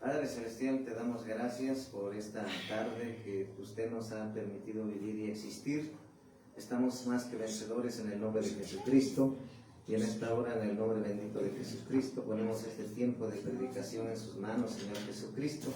Padre Celestial, te damos gracias por esta tarde que usted nos ha permitido vivir y existir. Estamos más que vencedores en el nombre de Jesucristo, y en esta hora, en el nombre bendito de Jesucristo, ponemos este tiempo de predicación en sus manos, Señor Jesucristo.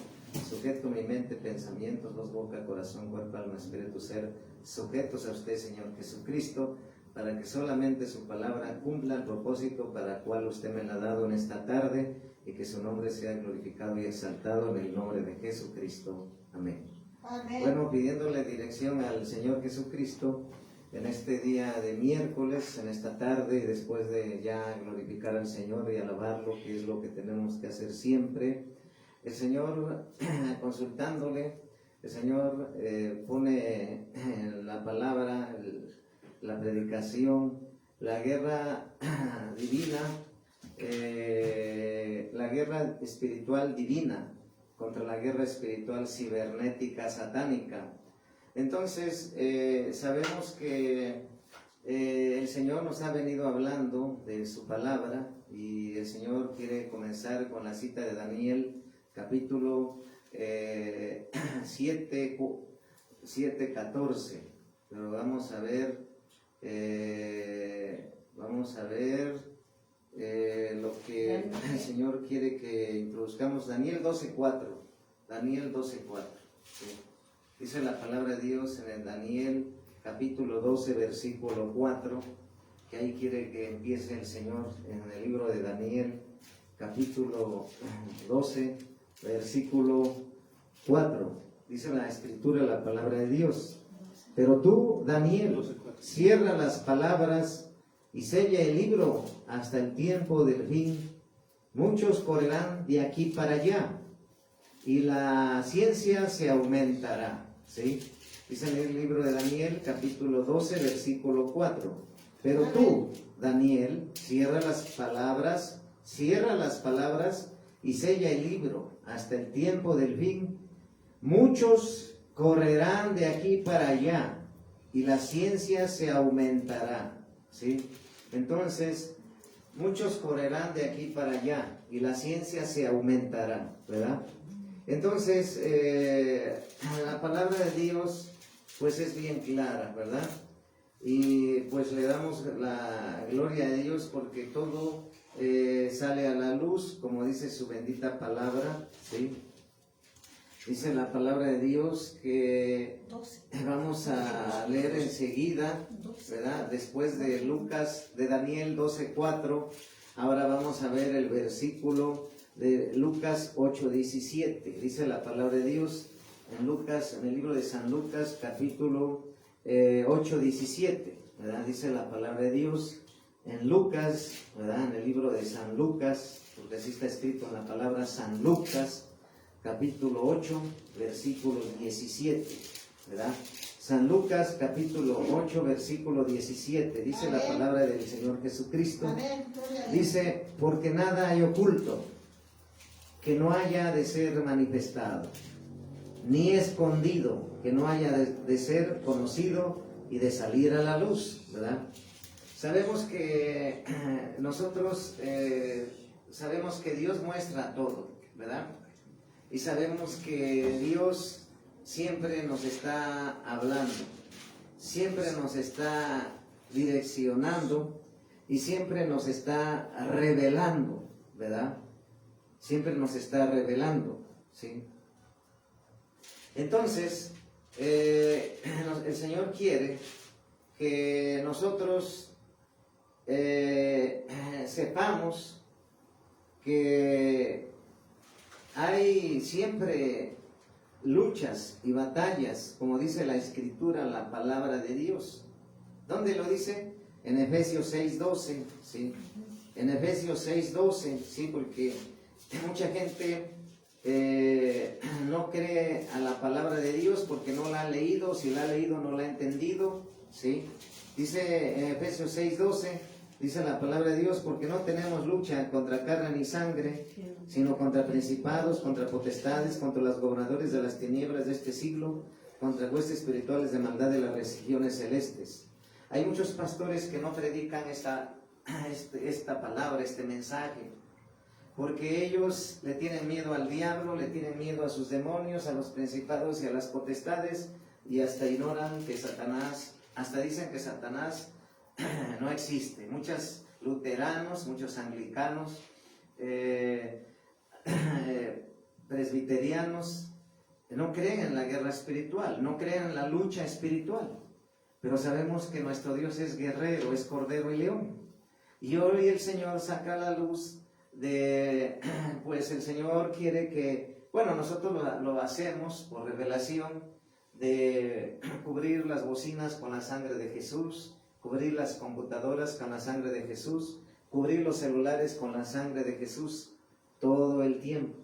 Sujeto mi mente, pensamientos, voz, boca, corazón, cuerpo, alma, espíritu, ser, sujetos a usted, Señor Jesucristo, para que solamente su palabra cumpla el propósito para el cual usted me la ha dado en esta tarde, y que su nombre sea glorificado y exaltado en el nombre de Jesucristo. Amén. Amén. Bueno, pidiéndole dirección al Señor Jesucristo en este día de miércoles, en esta tarde, y después de ya glorificar al Señor y alabarlo, que es lo que tenemos que hacer siempre, el Señor, consultándole, el Señor pone la palabra, la predicación, la guerra divina, la guerra espiritual divina contra la guerra espiritual cibernética satánica. Entonces, sabemos que el Señor nos ha venido hablando de su palabra, y el Señor quiere comenzar con la cita de Daniel, capítulo 7:14. Pero vamos a ver lo que el Señor quiere que introduzcamos. Daniel 12:4. Daniel 12:4. ¿Sí? Dice la palabra de Dios en el Daniel capítulo 12, versículo 4, que ahí quiere que empiece el Señor en el libro de Daniel, capítulo 12, versículo 4. Dice la Escritura, la palabra de Dios: pero tú, Daniel, cierra las palabras y sella el libro hasta el tiempo del fin. Muchos correrán de aquí para allá, y la ciencia se aumentará. ¿Sí? Dice en el libro de Daniel, capítulo 12, versículo 4. Pero tú, Daniel, cierra las palabras y sella el libro hasta el tiempo del fin. Muchos correrán de aquí para allá, y la ciencia se aumentará. ¿Sí? Entonces, muchos correrán de aquí para allá, y la ciencia se aumentará, ¿verdad? Entonces, la palabra de Dios, pues es bien clara, ¿verdad? Y pues le damos la gloria a Dios porque todo sale a la luz, como dice su bendita palabra, ¿sí? Dice la palabra de Dios que vamos a leer enseguida, ¿verdad? Después de Daniel 12:4, ahora vamos a ver el versículo de Lucas 8:17. Dice la palabra de Dios en el libro de San Lucas, capítulo 8:17, ¿verdad? Dice la palabra de Dios en Lucas, ¿verdad? En el libro de San Lucas, porque así está escrito en la palabra San Lucas, capítulo 8, versículo 17, ¿verdad? San Lucas, capítulo 8, versículo 17, dice la palabra del Señor Jesucristo. Dice: porque nada hay oculto que no haya de ser manifestado, ni escondido que no haya de ser conocido y de salir a la luz, ¿verdad? Sabemos que nosotros sabemos que Dios muestra todo, ¿verdad? Y sabemos que Dios siempre nos está hablando, siempre nos está direccionando y siempre nos está revelando, ¿verdad? Siempre nos está revelando, ¿sí? Entonces, el Señor quiere que nosotros sepamos que hay siempre luchas y batallas, como dice la Escritura, la palabra de Dios. ¿Dónde lo dice? En Efesios 6:12, ¿sí? En Efesios 6:12, ¿sí? Porque mucha gente no cree a la palabra de Dios porque no la ha leído. Si la ha leído, no la ha entendido, ¿sí? Dice en Efesios 6:12, dice la palabra de Dios: porque no tenemos lucha contra carne ni sangre, sino contra principados, contra potestades, contra los gobernadores de las tinieblas de este siglo, contra huestes espirituales de maldad de las regiones celestes. Hay muchos pastores que no predican esta palabra, este mensaje. porque ellos le tienen miedo al diablo, le tienen miedo a sus demonios, a los principados y a las potestades, y hasta ignoran que Satanás, hasta dicen que Satanás no existe. Muchos luteranos, muchos anglicanos, presbiterianos, no creen en la guerra espiritual, no creen en la lucha espiritual, pero sabemos que nuestro Dios es guerrero, es cordero y león. Y hoy el Señor saca a la luz de, pues el Señor quiere que, bueno, nosotros lo hacemos por revelación, de cubrir las bocinas con la sangre de Jesús, cubrir las computadoras con la sangre de Jesús, cubrir los celulares con la sangre de Jesús, todo el tiempo,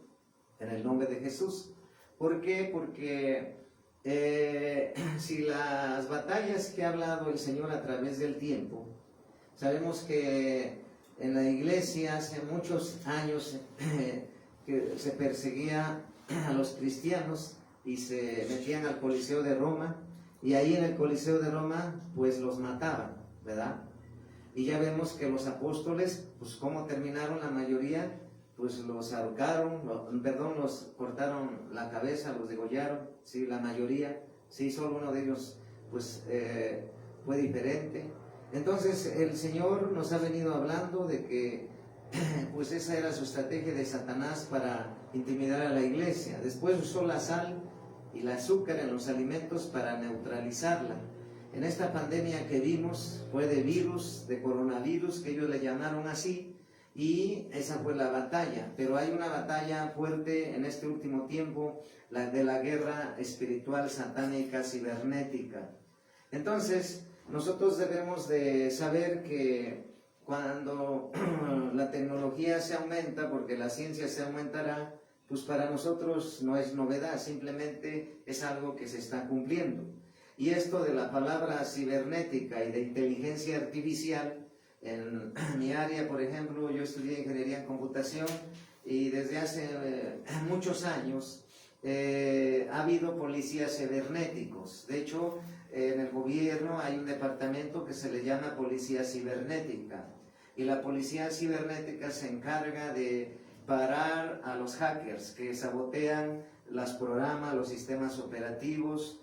en el nombre de Jesús. ¿Por qué? Porque si las batallas que ha hablado el Señor a través del tiempo, sabemos que en la iglesia hace muchos años que se perseguía a los cristianos y se metían al Coliseo de Roma, y ahí en el Coliseo de Roma pues los mataban, ¿verdad? Y ya vemos que los apóstoles, pues cómo terminaron la mayoría, pues los ahorcaron, los cortaron la cabeza, los degollaron, sí, la mayoría, sí, solo uno de ellos pues fue diferente. Entonces el Señor nos ha venido hablando de que pues esa era su estrategia de Satanás para intimidar a la iglesia. Después usó la sal y el azúcar en los alimentos para neutralizarla. En esta pandemia que vimos fue de virus, de coronavirus, que ellos le llamaron así, y esa fue la batalla. Pero hay una batalla fuerte en este último tiempo, la de la guerra espiritual, satánica, cibernética. Entonces, nosotros debemos de saber que cuando la tecnología se aumenta, porque la ciencia se aumentará, pues para nosotros no es novedad, simplemente es algo que se está cumpliendo. Y esto de la palabra cibernética y de inteligencia artificial, en mi área, por ejemplo, yo estudié ingeniería en computación y desde hace muchos años ha habido policías cibernéticos. De hecho, en el gobierno hay un departamento que se le llama Policía Cibernética, y la Policía Cibernética se encarga de parar a los hackers que sabotean los programas, los sistemas operativos,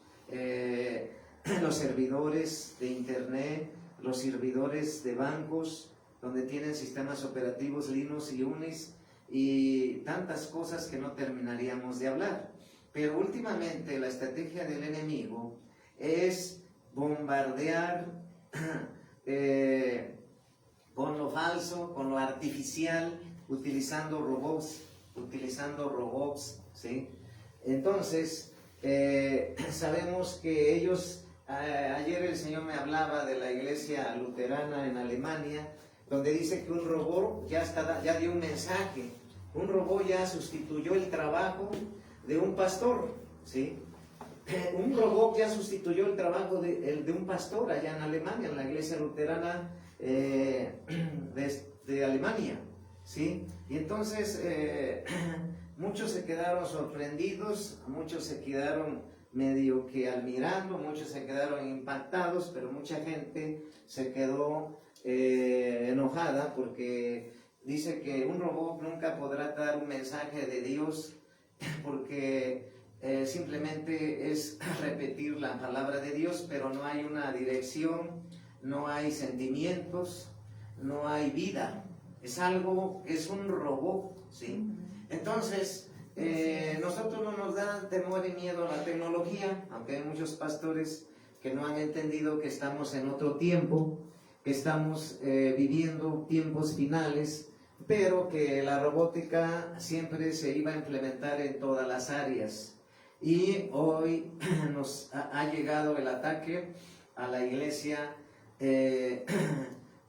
los servidores de internet, los servidores de bancos, donde tienen sistemas operativos Linux y Unix, y tantas cosas que no terminaríamos de hablar. Pero últimamente la estrategia del enemigo es bombardear con lo falso, con lo artificial, utilizando robots, ¿sí? Entonces, sabemos que ellos, ayer el Señor me hablaba de la iglesia luterana en Alemania, donde dice que un robot ya dio un mensaje, un robot ya sustituyó el trabajo de un pastor, ¿sí? Un robot ya sustituyó el trabajo de un pastor allá en Alemania, en la iglesia luterana de Alemania, ¿sí? Y entonces muchos se quedaron sorprendidos, muchos se quedaron medio que admirando, muchos se quedaron impactados, pero mucha gente se quedó enojada porque dice que un robot nunca podrá dar un mensaje de Dios porque simplemente es repetir la palabra de Dios, pero no hay una dirección, no hay sentimientos, no hay vida. Es algo, es un robot, ¿sí? Entonces, nosotros no nos da temor y miedo a la tecnología, aunque hay muchos pastores que no han entendido que estamos en otro tiempo, que estamos viviendo tiempos finales, pero que la robótica siempre se iba a implementar en todas las áreas. Y hoy nos ha llegado el ataque a la iglesia que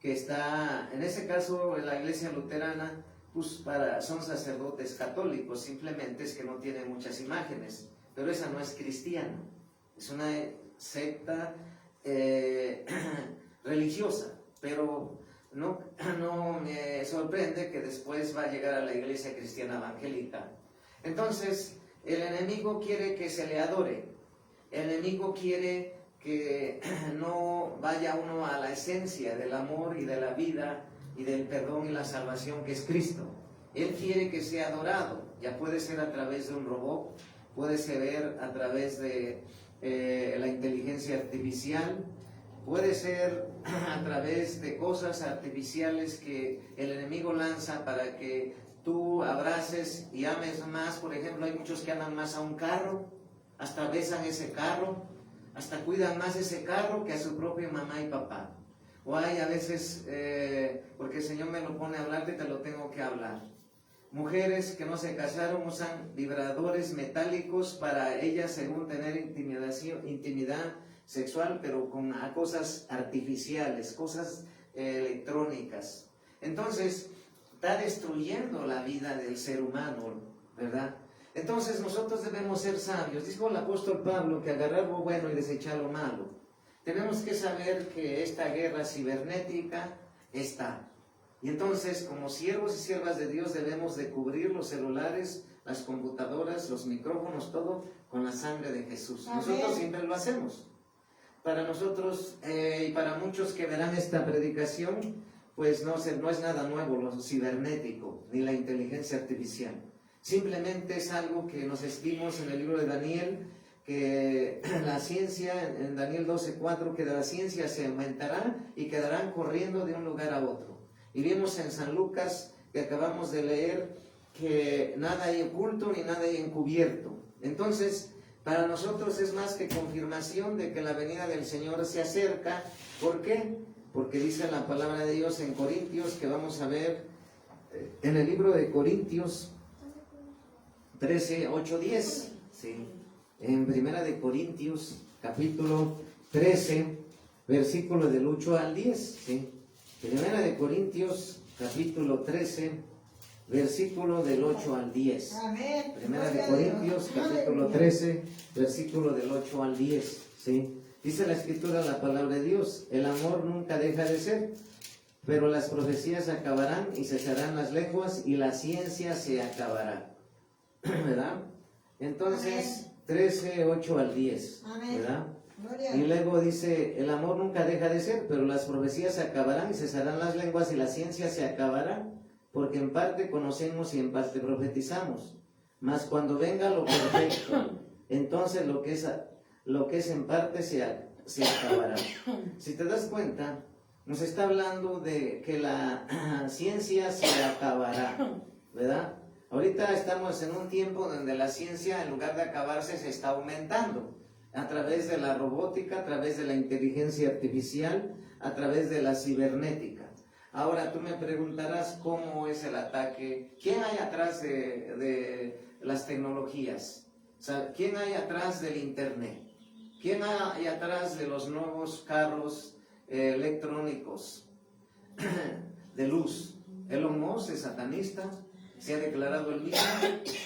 está, en ese caso, en la iglesia luterana, pues son sacerdotes católicos, simplemente es que no tiene muchas imágenes, pero esa no es cristiana, es una secta religiosa, pero no me sorprende que después va a llegar a la iglesia cristiana evangélica. Entonces, el enemigo quiere que se le adore, el enemigo quiere que no vaya uno a la esencia del amor y de la vida y del perdón y la salvación que es Cristo. Él quiere que sea adorado. Ya puede ser a través de un robot, puede ser a través de la inteligencia artificial, puede ser a través de cosas artificiales que el enemigo lanza para que tú abraces y ames más. Por ejemplo, hay muchos que aman más a un carro, hasta besan ese carro, hasta cuidan más ese carro que a su propia mamá y papá. O hay a veces, porque el Señor me lo pone a hablarte, te lo tengo que hablar. Mujeres que no se casaron usan vibradores metálicos para ellas, según tener intimidad sexual, pero con cosas artificiales, cosas electrónicas. Entonces, está destruyendo la vida del ser humano, ¿verdad? Entonces, nosotros debemos ser sabios. Dijo el apóstol Pablo que agarrar lo bueno y desechar lo malo. Tenemos que saber que esta guerra cibernética está. Y entonces, como siervos y siervas de Dios, debemos de cubrir los celulares, las computadoras, los micrófonos, todo con la sangre de Jesús. Amén. Nosotros siempre lo hacemos. Para nosotros y para muchos que verán esta predicación, pues no es nada nuevo lo cibernético, ni la inteligencia artificial. Simplemente es algo que nos vimos en el libro de Daniel, que la ciencia, en Daniel 12:4, que la ciencia se aumentará y quedarán corriendo de un lugar a otro. Y vimos en San Lucas, que acabamos de leer, que nada hay oculto ni nada hay encubierto. Entonces, para nosotros es más que confirmación de que la venida del Señor se acerca. ¿Por qué? Porque dice la palabra de Dios en Corintios, que vamos a ver en el libro de Corintios 13, 8, 10. ¿Sí? En Primera de Corintios, capítulo 13, versículo del 8 al 10. ¿Sí? Primera de Corintios, capítulo 13, versículo del 8 al 10. Amén. Primera de Corintios, capítulo 13, versículo del 8 al 10. ¿Sí? Dice la Escritura, la palabra de Dios: el amor nunca deja de ser, pero las profecías acabarán y cesarán las lenguas y la ciencia se acabará. ¿Verdad? Entonces, 13, 8 al 10. ¿Verdad? Y luego dice, el amor nunca deja de ser, pero las profecías se acabarán y cesarán las lenguas y la ciencia se acabará, porque en parte conocemos y en parte profetizamos. Mas cuando venga lo perfecto, entonces lo que es en parte se acabará. Si te das cuenta, nos está hablando de que la ciencia se acabará, ¿verdad? Ahorita estamos en un tiempo donde la ciencia, en lugar de acabarse, se está aumentando. A través de la robótica, a través de la inteligencia artificial, a través de la cibernética. Ahora tú me preguntarás cómo es el ataque, quién hay atrás de las tecnologías, o sea, quién hay atrás del internet, quién hay atrás de los nuevos carros electrónicos de luz. Elon Musk es satanista, se ha declarado el mismo,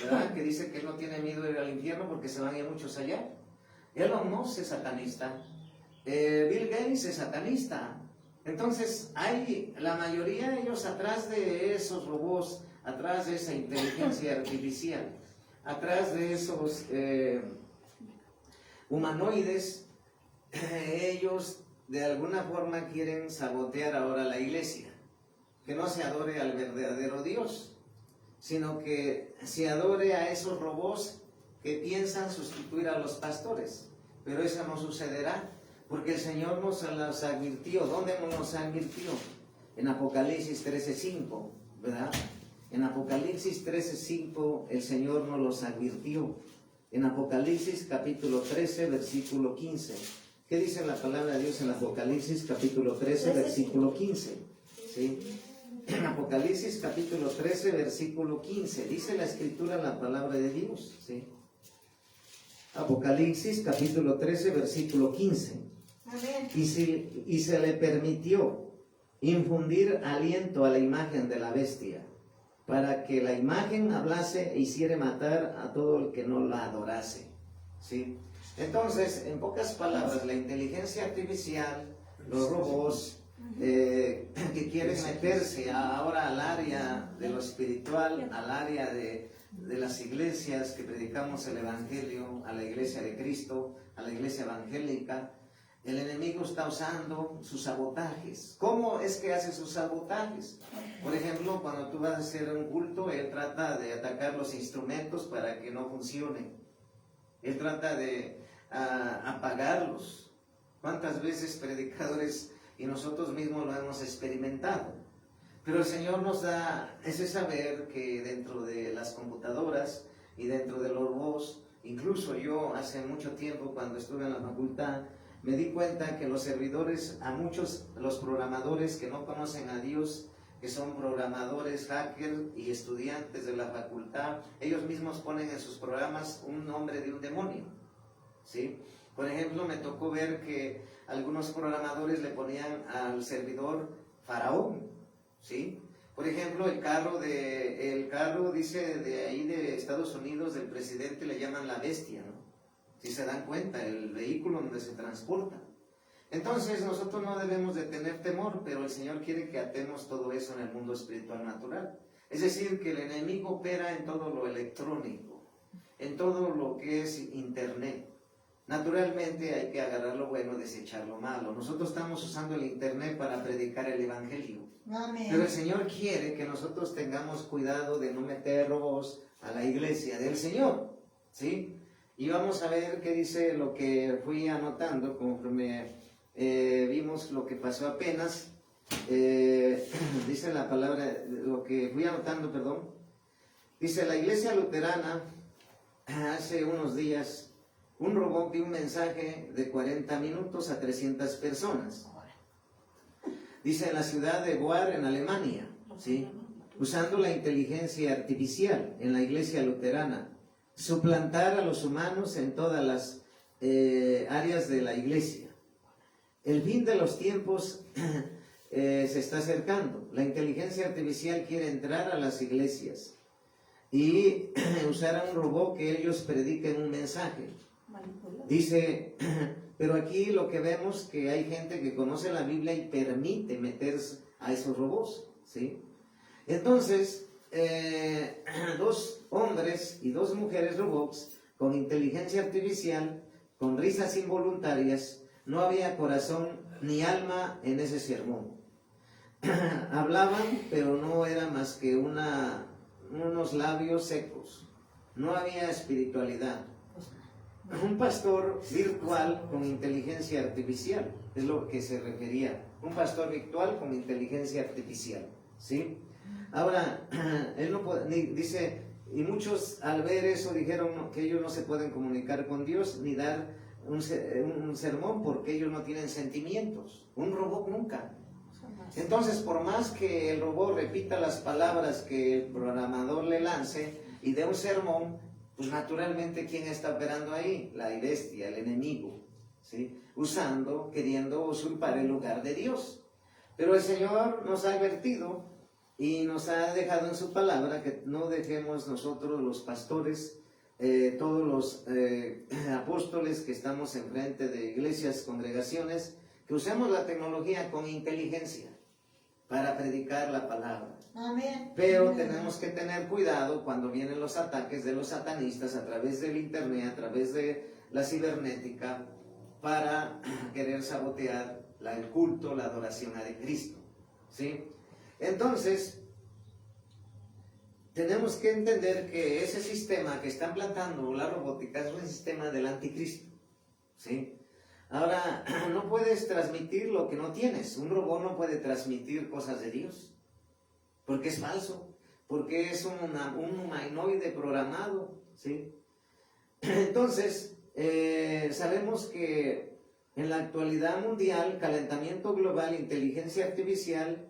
¿verdad? Que dice que no tiene miedo de ir al infierno porque se van a ir muchos allá. Elon Musk es satanista, Bill Gates es satanista. Entonces hay la mayoría de ellos atrás de esos robots, atrás de esa inteligencia artificial, atrás de esos humanoides. Ellos de alguna forma quieren sabotear ahora la iglesia, que no se adore al verdadero Dios, sino que se adore a esos robots que piensan sustituir a los pastores. Pero eso no sucederá, porque el Señor nos los advirtió. ¿Dónde nos advirtió? En Apocalipsis 13:5, ¿verdad? En Apocalipsis 13:5 el Señor nos los advirtió. En Apocalipsis capítulo 13, versículo 15. ¿Qué dice la palabra de Dios en Apocalipsis capítulo 13, versículo 15? ¿Sí? En Apocalipsis capítulo 13, versículo 15, dice la Escritura, la palabra de Dios, ¿sí? Apocalipsis capítulo 13, versículo 15. Amén. Y se le permitió infundir aliento a la imagen de la bestia, para que la imagen hablase e hiciera matar a todo el que no la adorase, ¿sí? Entonces, en pocas palabras, la inteligencia artificial, los robots, que quieren meterse ahora al área de lo espiritual, al área de las iglesias que predicamos el Evangelio, a la iglesia de Cristo, a la iglesia evangélica, el enemigo está usando sus sabotajes. ¿Cómo es que hace sus sabotajes? Por ejemplo, cuando tú vas a hacer un culto, él trata de atacar los instrumentos para que no funcionen. Él trata de apagarlos. ¿Cuántas veces predicadores y nosotros mismos lo hemos experimentado? Pero el Señor nos da ese saber que dentro de las computadoras y dentro de los robots, incluso yo hace mucho tiempo cuando estuve en la facultad, me di cuenta que los servidores, a muchos, los programadores que no conocen a Dios, que son programadores, hackers y estudiantes de la facultad, ellos mismos ponen en sus programas un nombre de un demonio, ¿sí? Por ejemplo, me tocó ver que algunos programadores le ponían al servidor Faraón, ¿sí? Por ejemplo, el carro dice de ahí de Estados Unidos, del presidente, le llaman la bestia, ¿no? Si se dan cuenta, el vehículo donde se transporta. Entonces nosotros no debemos de tener temor, pero el Señor quiere que atemos todo eso en el mundo espiritual natural. Es decir, que el enemigo opera en todo lo electrónico, en todo lo que es internet. Naturalmente hay que agarrar lo bueno, desechar lo malo. Nosotros estamos usando el internet para predicar el evangelio. Amén. Pero el Señor quiere que nosotros tengamos cuidado de no meter robos a la iglesia del Señor, ¿sí? Y vamos a ver qué dice lo que fui anotando conforme vimos lo que pasó apenas. Dice la palabra, lo que fui anotando, perdón. Dice, la iglesia luterana hace unos días, un robot dio un mensaje de 40 minutos a 300 personas. Dice, en la ciudad de Boar, en Alemania, ¿sí? Usando la inteligencia artificial en la iglesia luterana, suplantar a los humanos en todas las áreas de la iglesia. El fin de los tiempos se está acercando. La inteligencia artificial quiere entrar a las iglesias y usar a un robot que ellos prediquen un mensaje. Dice, pero aquí lo que vemos que hay gente que conoce la Biblia y permite meterse a esos robots, ¿sí? Entonces, 2 hombres y 2 mujeres robots con inteligencia artificial, con risas involuntarias, no había corazón ni alma en ese sermón. Hablaban, pero no era más que unos labios secos. No había espiritualidad. Un pastor virtual con inteligencia artificial, es lo que se refería. Un pastor virtual con inteligencia artificial, ¿sí? Ahora, él no puede, dice, y muchos al ver eso dijeron que ellos no se pueden comunicar con Dios ni dar un sermón porque ellos no tienen sentimientos. Un robot nunca. Entonces, por más que el robot repita las palabras que el programador le lance y dé un sermón, pues naturalmente, ¿quién está operando ahí? La bestia, el enemigo, ¿sí? Queriendo usurpar el lugar de Dios. Pero el Señor nos ha advertido y nos ha dejado en su palabra que no dejemos nosotros los pastores, todos los apóstoles que estamos enfrente de iglesias, congregaciones, que usemos la tecnología con inteligencia para predicar la palabra. Amén. Pero tenemos que tener cuidado cuando vienen los ataques de los satanistas a través del internet, a través de la cibernética, para querer sabotear el culto, la adoración a Cristo, ¿sí? Entonces, tenemos que entender que ese sistema que está implantando la robótica es un sistema del anticristo, ¿sí? Ahora, no puedes transmitir lo que no tienes. Un robot no puede transmitir cosas de Dios, porque es falso, porque es un humanoide programado, ¿sí? Entonces, sabemos que en la actualidad mundial, calentamiento global, inteligencia artificial,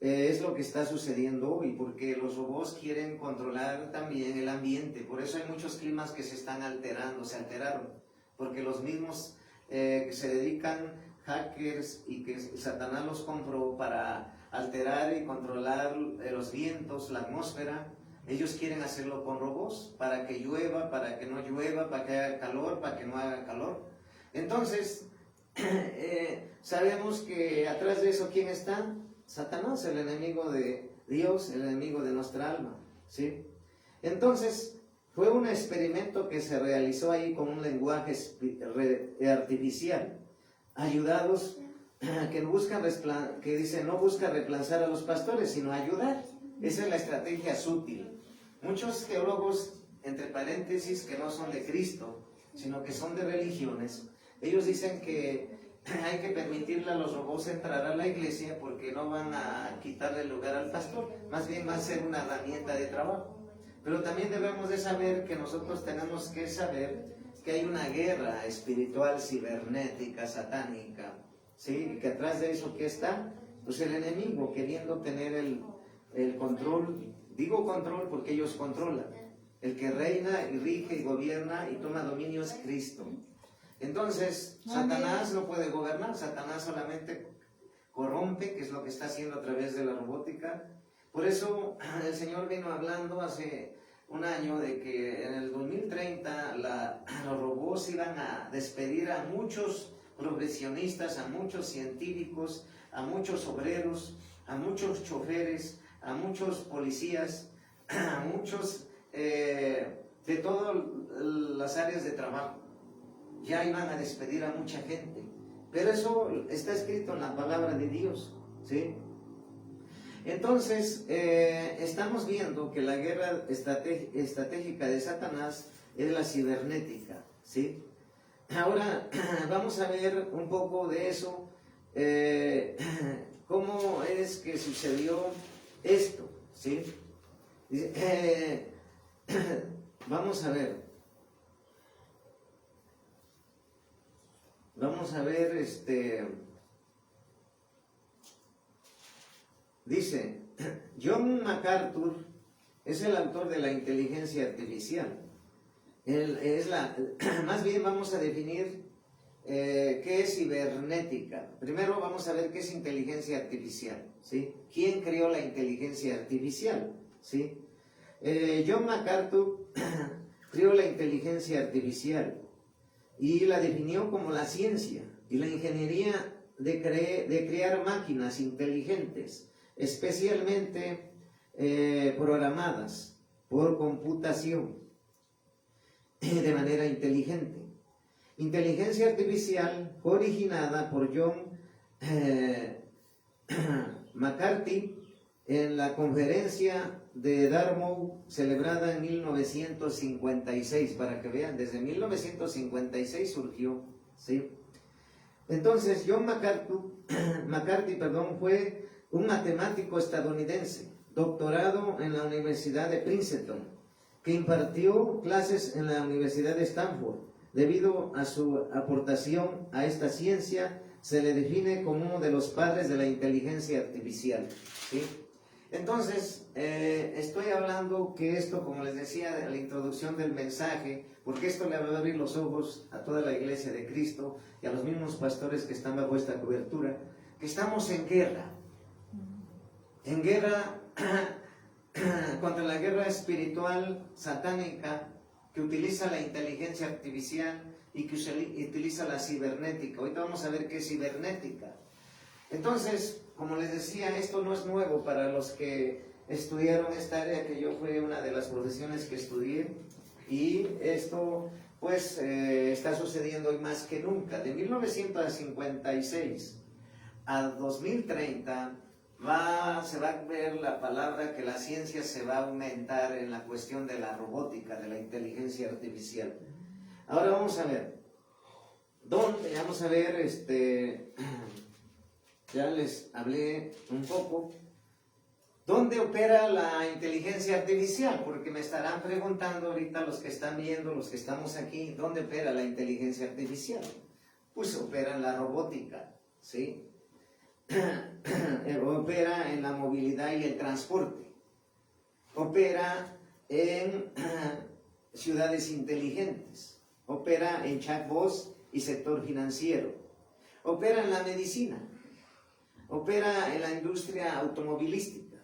es lo que está sucediendo hoy, porque los robots quieren controlar también el ambiente. Por eso hay muchos climas que se están alterando, se alteraron, porque los mismos que se dedican, hackers, y que Satanás los compró para alterar y controlar los vientos, la atmósfera. Ellos quieren hacerlo con robots, para que llueva, para que no llueva, para que haga calor, para que no haga calor. Entonces, sabemos que atrás de eso, ¿quién está? Satanás, el enemigo de Dios, el enemigo de nuestra alma, ¿sí? Entonces, fue un experimento que se realizó ahí con un lenguaje artificial. ayudados, que dice no busca reemplazar a los pastores, sino ayudar. Esa es la estrategia sutil. Muchos teólogos, entre paréntesis, que no son de Cristo, sino que son de religiones, ellos dicen que hay que permitirle a los robots entrar a la iglesia porque no van a quitarle el lugar al pastor, más bien va a ser una herramienta de trabajo. Pero también debemos de saber que nosotros tenemos que saber que hay una guerra espiritual, cibernética, satánica, ¿sí? Y que atrás de eso, ¿qué está? Pues el enemigo queriendo tener el control. Digo control porque ellos controlan. El que reina y rige y gobierna y toma dominio es Cristo. Entonces, Satanás no puede gobernar, Satanás solamente corrompe, que es lo que está haciendo a través de la robótica. Por eso el Señor vino hablando hace un año de que en el 2030 los robots iban a despedir a muchos profesionistas, a muchos científicos, a muchos obreros, a muchos choferes, a muchos policías, a muchos de todas las áreas de trabajo. Ya iban a despedir a mucha gente. Pero eso está escrito en la palabra de Dios, ¿sí? Entonces, estamos viendo que la guerra estratégica de Satanás es la cibernética, ¿sí? Ahora, vamos a ver un poco de eso, cómo es que sucedió esto, ¿sí? Vamos a ver. Dice, John MacArthur es el autor de la inteligencia artificial. Más bien vamos a definir qué es cibernética. Primero vamos a ver qué es inteligencia artificial, ¿sí? ¿Quién creó la inteligencia artificial? ¿Sí? John MacArthur creó la inteligencia artificial y la definió como la ciencia y la ingeniería de crear máquinas inteligentes, especialmente programadas por computación de manera inteligente. Inteligencia artificial fue originada por John McCarthy en la conferencia de Dartmouth celebrada en 1956, para que vean, desde 1956 surgió, ¿sí? Entonces, John McCarthy, fue un matemático estadounidense, doctorado en la Universidad de Princeton, que impartió clases en la Universidad de Stanford. Debido a su aportación a esta ciencia, se le define como uno de los padres de la inteligencia artificial, ¿sí? Entonces, estoy hablando que esto, como les decía en la introducción del mensaje, porque esto le va a abrir los ojos a toda la iglesia de Cristo y a los mismos pastores que están bajo esta cobertura, que estamos en guerra contra la guerra espiritual satánica que utiliza la inteligencia artificial y que utiliza la cibernética. Ahorita vamos a ver qué es cibernética. Entonces, como les decía, esto no es nuevo para los que estudiaron esta área, que yo fui una de las profesiones que estudié, y esto pues está sucediendo hoy más que nunca. De 1956 a 2030 se va a ver la palabra que la ciencia se va a aumentar en la cuestión de la robótica, de la inteligencia artificial. Ahora vamos a ver, ya les hablé un poco. ¿Dónde opera la inteligencia artificial? Porque me estarán preguntando ahorita los que están viendo, los que estamos aquí, ¿dónde opera la inteligencia artificial? Pues opera en la robótica, ¿sí? Opera en la movilidad y el transporte. Opera en ciudades inteligentes. Opera en chatbots y sector financiero. Opera en la medicina. Opera en la industria automovilística,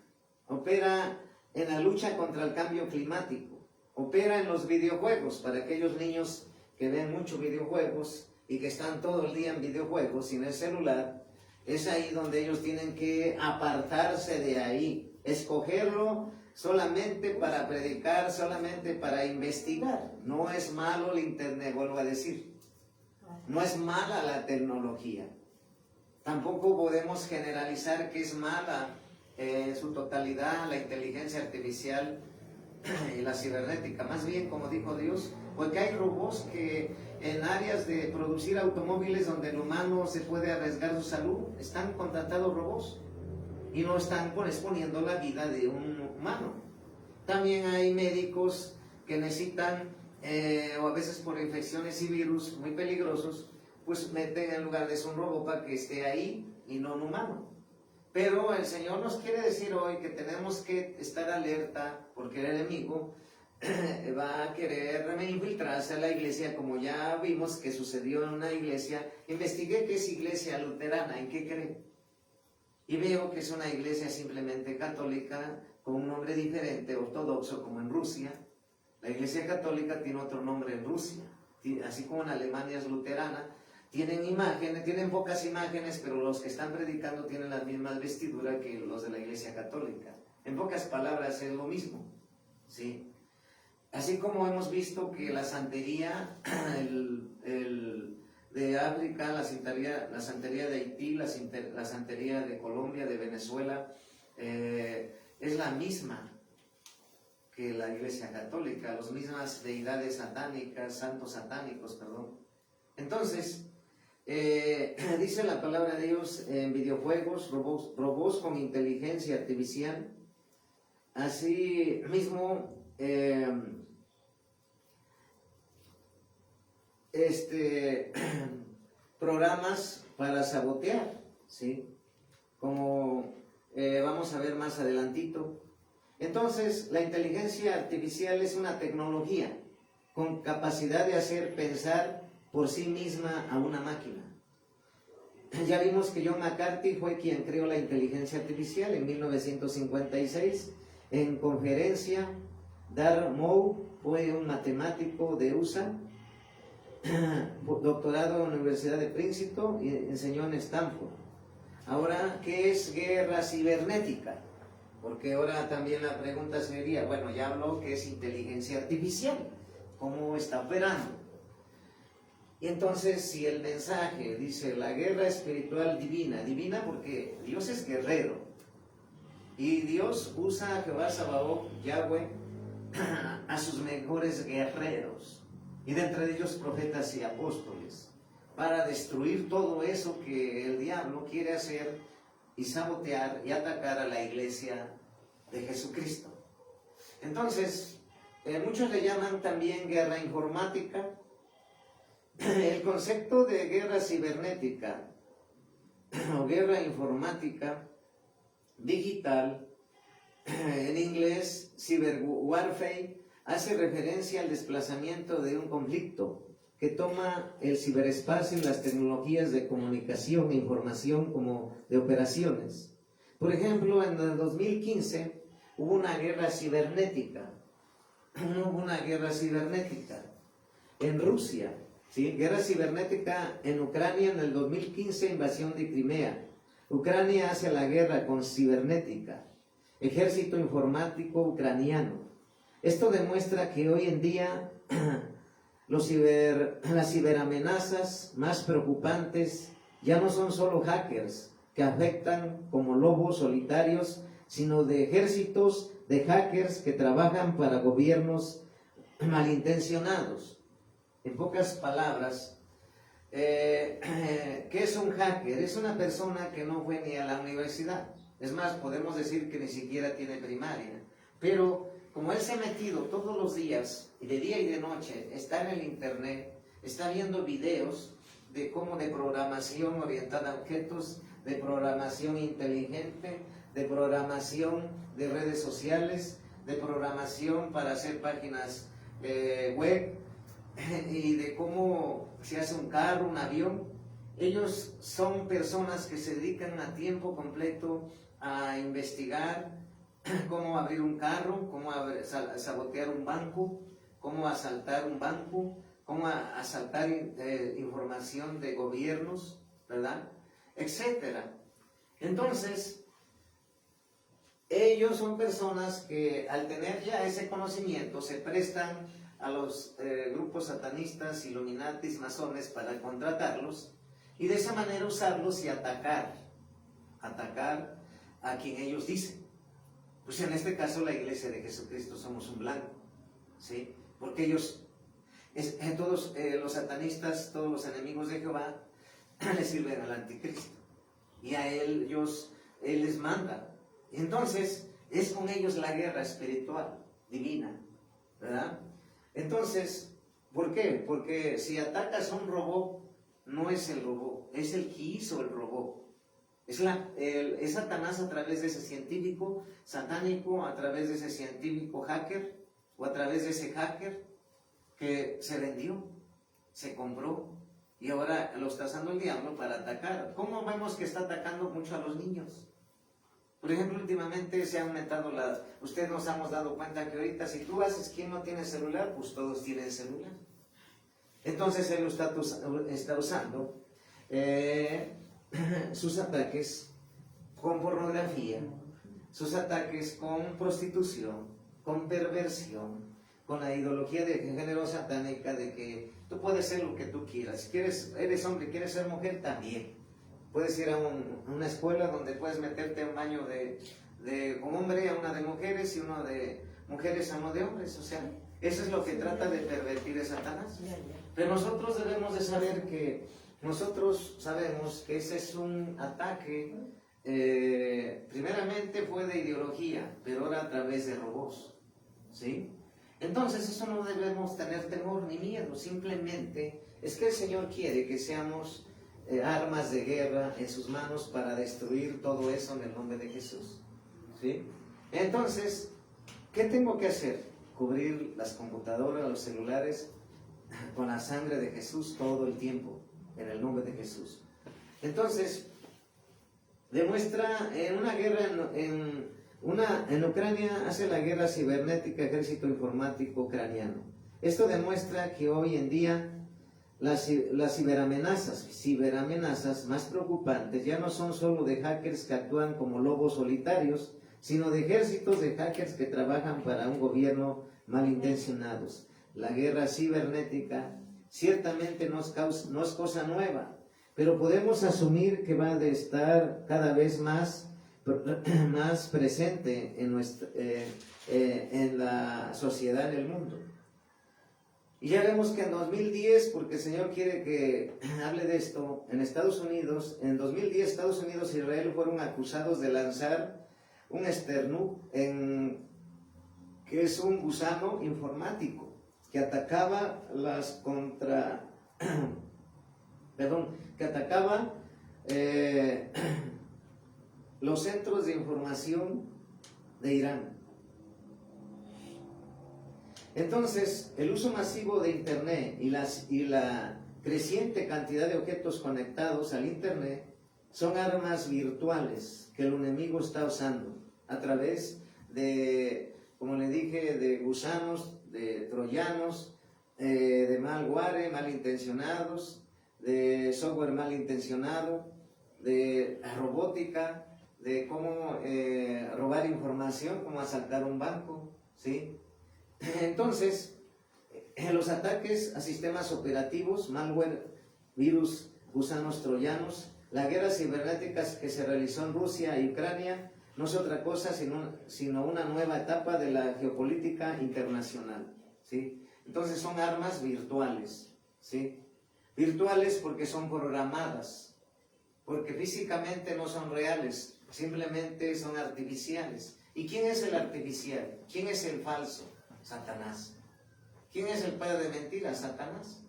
opera en la lucha contra el cambio climático, opera en los videojuegos, para aquellos niños que ven muchos videojuegos y que están todo el día en videojuegos sin el celular. Es ahí donde ellos tienen que apartarse de ahí, escogerlo solamente para predicar, solamente para investigar. No es malo el internet, vuelvo a decir. No es mala la tecnología. Tampoco podemos generalizar que es mala en su totalidad la inteligencia artificial y la cibernética. Más bien, como dijo Dios, porque hay robots que en áreas de producir automóviles donde el humano se puede arriesgar su salud, están contratados robots y no están exponiendo la vida de un humano. También hay médicos que necesitan, o a veces por infecciones y virus muy peligrosos, pues meten en lugar de eso un robot para que esté ahí y no un humano. Pero el Señor nos quiere decir hoy que tenemos que estar alerta porque el enemigo va a querer infiltrarse a la iglesia, como ya vimos que sucedió en una iglesia. Investigué que es iglesia luterana, ¿en qué creen? Y veo que es una iglesia simplemente católica con un nombre diferente, ortodoxo, como en Rusia. La iglesia católica tiene otro nombre en Rusia, así como en Alemania es luterana. Tienen imágenes, tienen pocas imágenes, pero los que están predicando tienen las mismas vestiduras que los de la iglesia católica. En pocas palabras es lo mismo, ¿sí? Así como hemos visto que la santería de África, la santería de Haití, la santería de Colombia, de Venezuela, es la misma que la iglesia católica, las mismas deidades satánicas, santos satánicos, perdón. Entonces, dice la palabra de Dios en videojuegos, robots con inteligencia artificial, así mismo programas para sabotear, ¿sí? Como vamos a ver más adelantito. Entonces, la inteligencia artificial es una tecnología con capacidad de hacer pensar por sí misma a una máquina. Ya vimos que John McCarthy fue quien creó la inteligencia artificial en 1956. En conferencia, Dartmouth fue un matemático de USA, doctorado en la Universidad de Princeton y enseñó en Stanford. Ahora, ¿qué es guerra cibernética? Porque ahora también la pregunta sería, bueno, ya habló que es inteligencia artificial, ¿cómo está operando? Y entonces, si el mensaje dice la guerra espiritual divina, divina porque Dios es guerrero, y Dios usa a Jehová Sabaoth, Yahweh, a sus mejores guerreros, y de entre ellos profetas y apóstoles, para destruir todo eso que el diablo quiere hacer y sabotear y atacar a la iglesia de Jesucristo. Entonces, muchos le llaman también guerra informática. El concepto de guerra cibernética o guerra informática digital, en inglés cyber warfare, hace referencia al desplazamiento de un conflicto que toma el ciberespacio y las tecnologías de comunicación e información como de operaciones. Por ejemplo, en el 2015 hubo una guerra cibernética. En Rusia, ¿sí? Guerra cibernética en Ucrania en el 2015, invasión de Crimea. Ucrania hace la guerra con cibernética. Ejército informático ucraniano. Esto demuestra que hoy en día las ciberamenazas más preocupantes ya no son solo hackers que afectan como lobos solitarios, sino de ejércitos de hackers que trabajan para gobiernos malintencionados. En pocas palabras, ¿qué es un hacker? Es una persona que no fue ni a la universidad. Es más, podemos decir que ni siquiera tiene primaria. Pero como él se ha metido todos los días, y de día y de noche, está en el internet, está viendo videos de programación orientada a objetos, de programación inteligente, de programación de redes sociales, de programación para hacer páginas web, y de cómo se hace un carro, un avión. Ellos son personas que se dedican a tiempo completo a investigar cómo abrir un carro, cómo sabotear un banco, cómo asaltar un banco, cómo asaltar información de gobiernos, ¿verdad? Etcétera. Entonces, ellos son personas que al tener ya ese conocimiento se prestan a los grupos satanistas, illuminatis, masones para contratarlos y de esa manera usarlos y atacar a quien ellos dicen. Pues en este caso la Iglesia de Jesucristo somos un blanco, ¿sí? Porque ellos, todos los satanistas, todos los enemigos de Jehová, le sirven al anticristo y a él les manda. Entonces es con ellos la guerra espiritual, divina, ¿verdad? Entonces, ¿por qué? Porque si atacas a un robot, no es el robot, es el que hizo el robot. Es Satanás a través de ese científico satánico, a través de ese científico hacker, o a través de ese hacker que se vendió, se compró, y ahora lo está usando el diablo para atacar. ¿Cómo vemos que está atacando mucho a los niños? Por ejemplo, últimamente se ha aumentado ustedes nos hemos dado cuenta que ahorita si tú haces quién no tiene celular, pues todos tienen celular. Entonces él está usando sus ataques con pornografía, sus ataques con prostitución, con perversión, con la ideología de género satánica de que tú puedes ser lo que tú quieras. Si eres hombre, quieres ser mujer, también. Puedes ir a una escuela donde puedes meterte a un baño de un hombre, a una de mujeres, y uno de mujeres a uno de hombres. O sea, eso es lo que trata de pervertir a Satanás. Pero nosotros debemos de saber que nosotros sabemos que ese es un ataque, primeramente fue de ideología, pero ahora a través de robots, ¿sí? Entonces eso no debemos tener temor ni miedo, simplemente es que el Señor quiere que seamos armas de guerra en sus manos para destruir todo eso en el nombre de Jesús, ¿sí? Entonces, ¿qué tengo que hacer? Cubrir las computadoras, los celulares con la sangre de Jesús todo el tiempo, en el nombre de Jesús. Entonces, demuestra en una guerra en Ucrania hace la guerra cibernética ejército informático ucraniano. Esto demuestra que hoy en día las ciberamenazas más preocupantes ya no son solo de hackers que actúan como lobos solitarios, sino de ejércitos de hackers que trabajan para un gobierno malintencionados. La guerra cibernética ciertamente no es cosa nueva, pero podemos asumir que va a estar cada vez más presente en la sociedad, en el mundo. Y ya vemos que en 2010, porque el Señor quiere que hable de esto, en 2010 Estados Unidos e Israel fueron acusados de lanzar un Sternuk, que es un gusano informático, que atacaba los centros de información de Irán. Entonces, el uso masivo de Internet y la creciente cantidad de objetos conectados al Internet son armas virtuales que el enemigo está usando a través de, como le dije, de gusanos, de troyanos, de malware malintencionados, de software malintencionado, de robótica, de cómo robar información, cómo asaltar un banco, ¿sí? Entonces, los ataques a sistemas operativos, malware, virus, gusanos troyanos, la guerra cibernética que se realizó en Rusia y Ucrania no es otra cosa sino una nueva etapa de la geopolítica internacional, ¿sí? Entonces son armas virtuales, ¿sí? Virtuales porque son programadas, porque físicamente no son reales, simplemente son artificiales. ¿Y quién es el artificial? ¿Quién es el falso? Satanás. ¿Quién es el padre de mentiras? Satanás.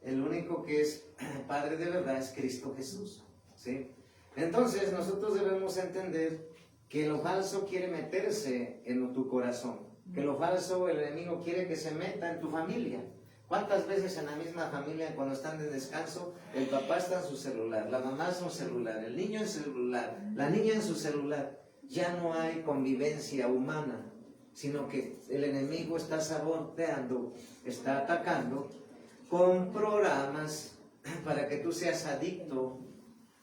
El único que es padre de verdad es Cristo Jesús, ¿sí? Entonces nosotros debemos entender que lo falso quiere meterse en tu corazón, que lo falso, el enemigo quiere que se meta en tu familia. ¿Cuántas veces en la misma familia, cuando están de descanso, el papá está en su celular, la mamá en su celular, el niño en su celular, la niña en su celular? Ya no hay convivencia humana, sino que el enemigo está saboteando, está atacando con programas para que tú seas adicto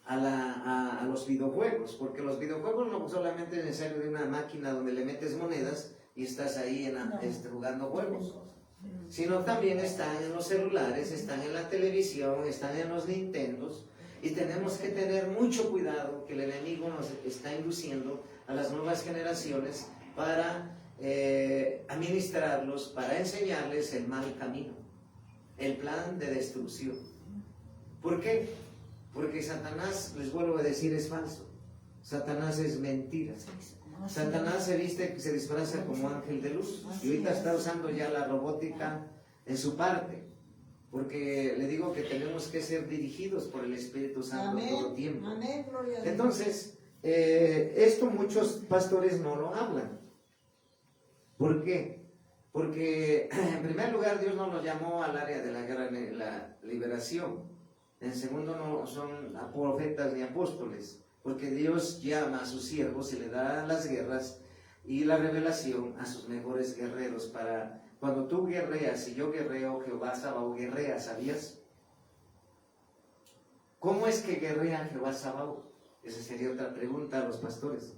a los videojuegos, porque los videojuegos no solamente es necesario de una máquina donde le metes monedas y estás ahí jugando juegos, sino también están en los celulares, están en la televisión, están en los Nintendos, y tenemos que tener mucho cuidado que el enemigo nos está induciendo a las nuevas generaciones para administrarlos, para enseñarles el mal camino, el plan de destrucción. ¿Por qué? Porque Satanás, les vuelvo a decir, es falso. Satanás es mentira. Satanás se disfraza como ángel de luz. Y ahorita está usando ya la robótica en su parte. Porque le digo que tenemos que ser dirigidos por el Espíritu Santo todo el tiempo. Entonces, esto muchos pastores no lo hablan. ¿Por qué? Porque en primer lugar Dios no nos llamó al área de la guerra y la liberación. En segundo, no son profetas ni apóstoles, porque Dios llama a sus siervos y le da las guerras y la revelación a sus mejores guerreros. Para cuando tú guerreas y yo guerreo, Jehová Sabaoth guerrea, ¿sabías? ¿Cómo es que guerrea Jehová Sabaoth? Esa sería otra pregunta a los pastores.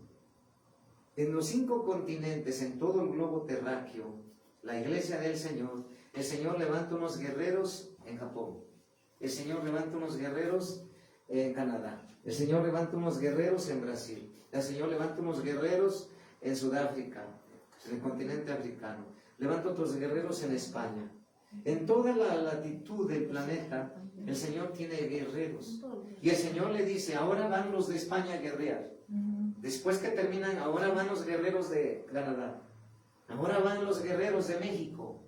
En los 5 continentes, en todo el globo terráqueo, la iglesia del Señor, el Señor levanta unos guerreros en Japón, el Señor levanta unos guerreros en Canadá, el Señor levanta unos guerreros en Brasil, el Señor levanta unos guerreros en Sudáfrica, en el continente africano, levanta otros guerreros en España. En toda la latitud del planeta, el Señor tiene guerreros. Y el Señor le dice, ahora van los de España a guerrear. Después que terminan, ahora van los guerreros de Canadá. Ahora van los guerreros de México.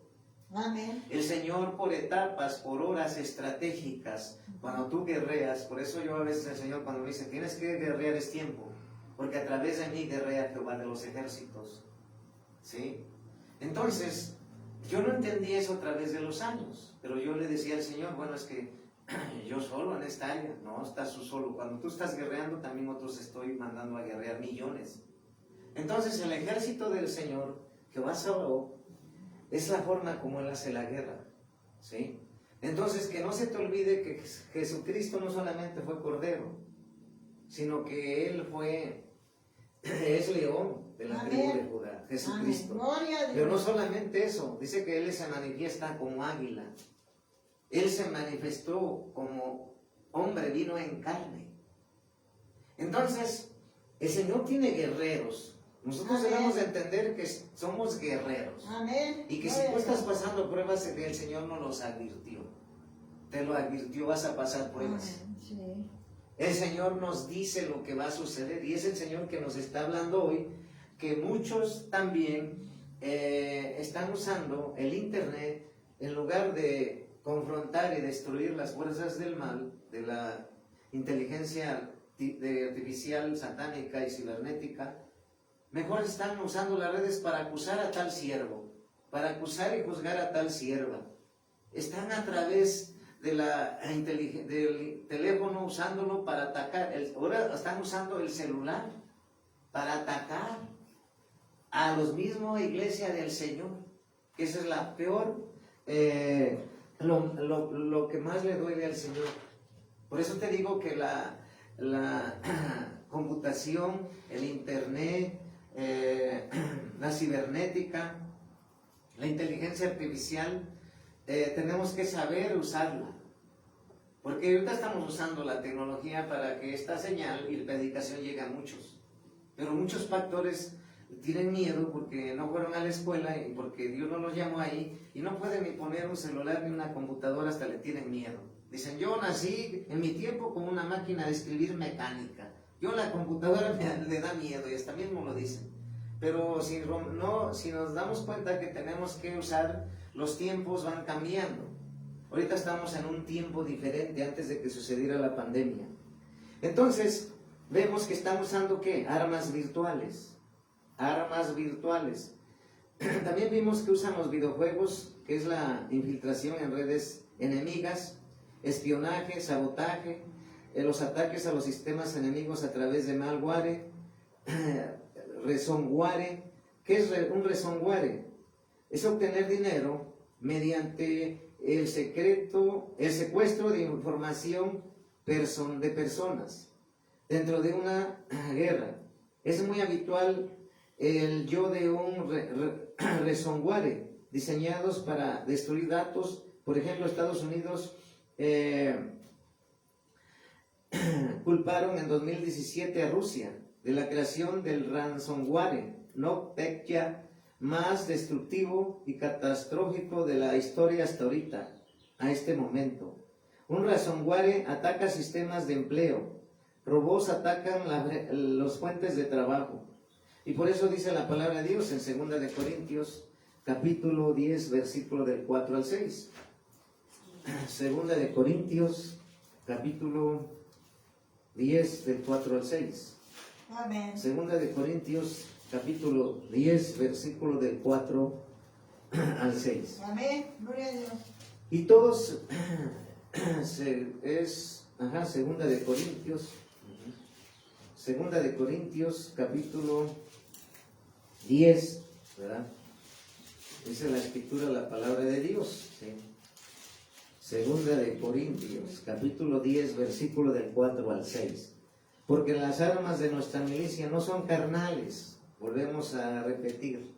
Amén. El Señor por etapas, por horas estratégicas, cuando tú guerreas, por eso yo a veces el Señor cuando me dice, tienes que guerrear es tiempo, porque a través de mí guerrea Jehová de los ejércitos. ¿Sí? Entonces, yo no entendí eso a través de los años, pero yo le decía al Señor, bueno, es que yo solo en esta área, no estás tú solo. Cuando tú estás guerreando, también otros estoy mandando a guerrear millones. Entonces, el ejército del Señor, Jehová Sabaoth, es la forma como Él hace la guerra, ¿sí? Entonces, que no se te olvide que Jesucristo no solamente fue cordero, sino que Él es león de la tribu de Judá, Jesucristo. Pero no solamente eso, dice que Él se manifiesta como águila. Él se manifestó como hombre, vino en carne. Entonces, el Señor tiene guerreros. Nosotros debemos de entender que somos guerreros. Amén. Y que si tú estás pasando pruebas, el Señor no los advirtió. Te lo advirtió, vas a pasar pruebas. Sí. El Señor nos dice lo que va a suceder. Y es el Señor que nos está hablando hoy, que muchos también están usando el Internet en lugar de confrontar y destruir las fuerzas del mal, de la inteligencia artificial, satánica y cibernética. Mejor están usando las redes para acusar a tal siervo, para acusar y juzgar a tal sierva. Están a través de del teléfono usándolo para atacar. Ahora están usando el celular para atacar a los mismos iglesia del Señor, que esa es la peor, lo que más le duele al Señor. Por eso te digo que la computación, el Internet, la cibernética, la inteligencia artificial, tenemos que saber usarla, porque ahorita estamos usando la tecnología para que esta señal y la predicación llegue a muchos, pero muchos pastores tienen miedo porque no fueron a la escuela y porque Dios no los llamó ahí y no pueden ni poner un celular ni una computadora, hasta le tienen miedo. Dicen, yo nací en mi tiempo con una máquina de escribir mecánica. Yo la computadora le da miedo y hasta mismo lo dicen. Pero si nos damos cuenta que tenemos que usar, los tiempos van cambiando. Ahorita estamos en un tiempo diferente antes de que sucediera la pandemia. Entonces, vemos que están usando ¿qué? Armas virtuales. Armas virtuales. También vimos que usan los videojuegos, que es la infiltración en redes enemigas, espionaje, sabotaje, los ataques a los sistemas enemigos a través de malware, ransomware. ¿Qué es un ransomware? Es obtener dinero mediante el secuestro de información de personas dentro de una guerra. Es muy habitual el yo de un ransomware, diseñados para destruir datos. Por ejemplo, Estados Unidos culparon en 2017 a Rusia de la creación del ransomware NotPetya más destructivo y catastrófico de la historia hasta ahorita, a este momento. Un ransomware ataca sistemas de empleo, robots atacan los fuentes de trabajo. Y por eso dice la palabra de Dios en 2 de Corintios, capítulo 10, versículo del 4 al 6. 2 de Corintios, capítulo 10, del 4 al 6. Amén. 2 de Corintios, capítulo 10, versículo del 4 al 6. Amén. Gloria a Dios. Y todos, 2 de Corintios, 2 de Corintios, capítulo 10, ¿verdad? Dice la Escritura, la palabra de Dios, ¿sí? 2 de Corintios, capítulo 10, versículo del 4 al 6. Porque las armas de nuestra milicia no son carnales. Volvemos a repetir.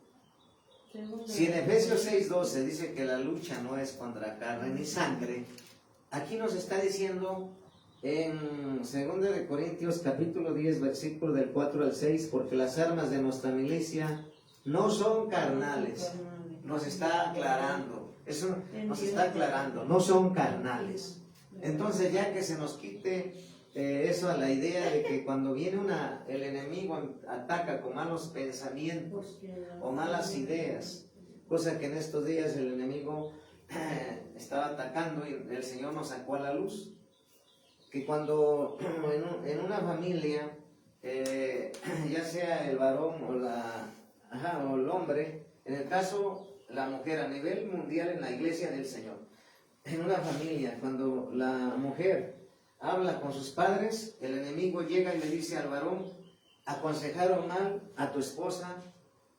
Si en Efesios 6:12 dice que la lucha no es contra carne ni sangre, aquí nos está diciendo en 2 de Corintios capítulo 10 versículo del 4 al 6, porque las armas de nuestra milicia no son carnales. Nos está aclarando, eso nos está aclarando, no son carnales. Entonces ya que se nos quite eso a la idea de que cuando viene el enemigo ataca con malos pensamientos o malas ideas, cosa que en estos días el enemigo estaba atacando y el Señor nos sacó a la luz, que cuando en una familia, ya sea el varón o el hombre, en el caso la mujer a nivel mundial en la iglesia del Señor, en una familia, cuando la mujer habla con sus padres, el enemigo llega y le dice al varón: aconsejaron mal a tu esposa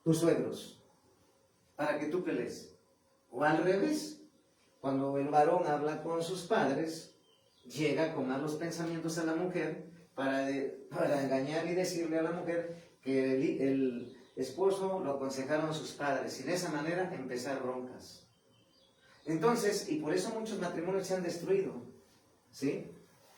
tus suegros para que tú pelees. O al revés, cuando el varón habla con sus padres, llega con malos pensamientos a la mujer para engañar y decirle a la mujer que el esposo lo aconsejaron sus padres, y de esa manera empezar broncas. Entonces, y por eso muchos matrimonios se han destruido, ¿sí?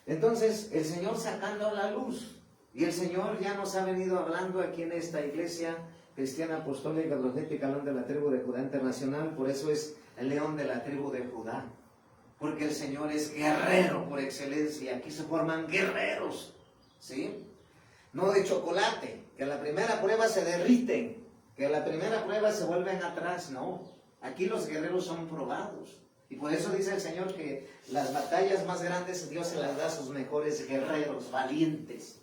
Entonces, el Señor sacando a la luz, y el Señor ya nos ha venido hablando aquí en esta iglesia cristiana apostólica profética, león de la tribu de Judá internacional. Por eso es el león de la tribu de Judá, porque el Señor es guerrero por excelencia. Aquí se forman guerreros, ¿sí? No de chocolate, que a la primera prueba se derriten, que a la primera prueba se vuelven atrás, no. Aquí los guerreros son probados. Y por eso dice el Señor que las batallas más grandes Dios se las da a sus mejores guerreros, valientes.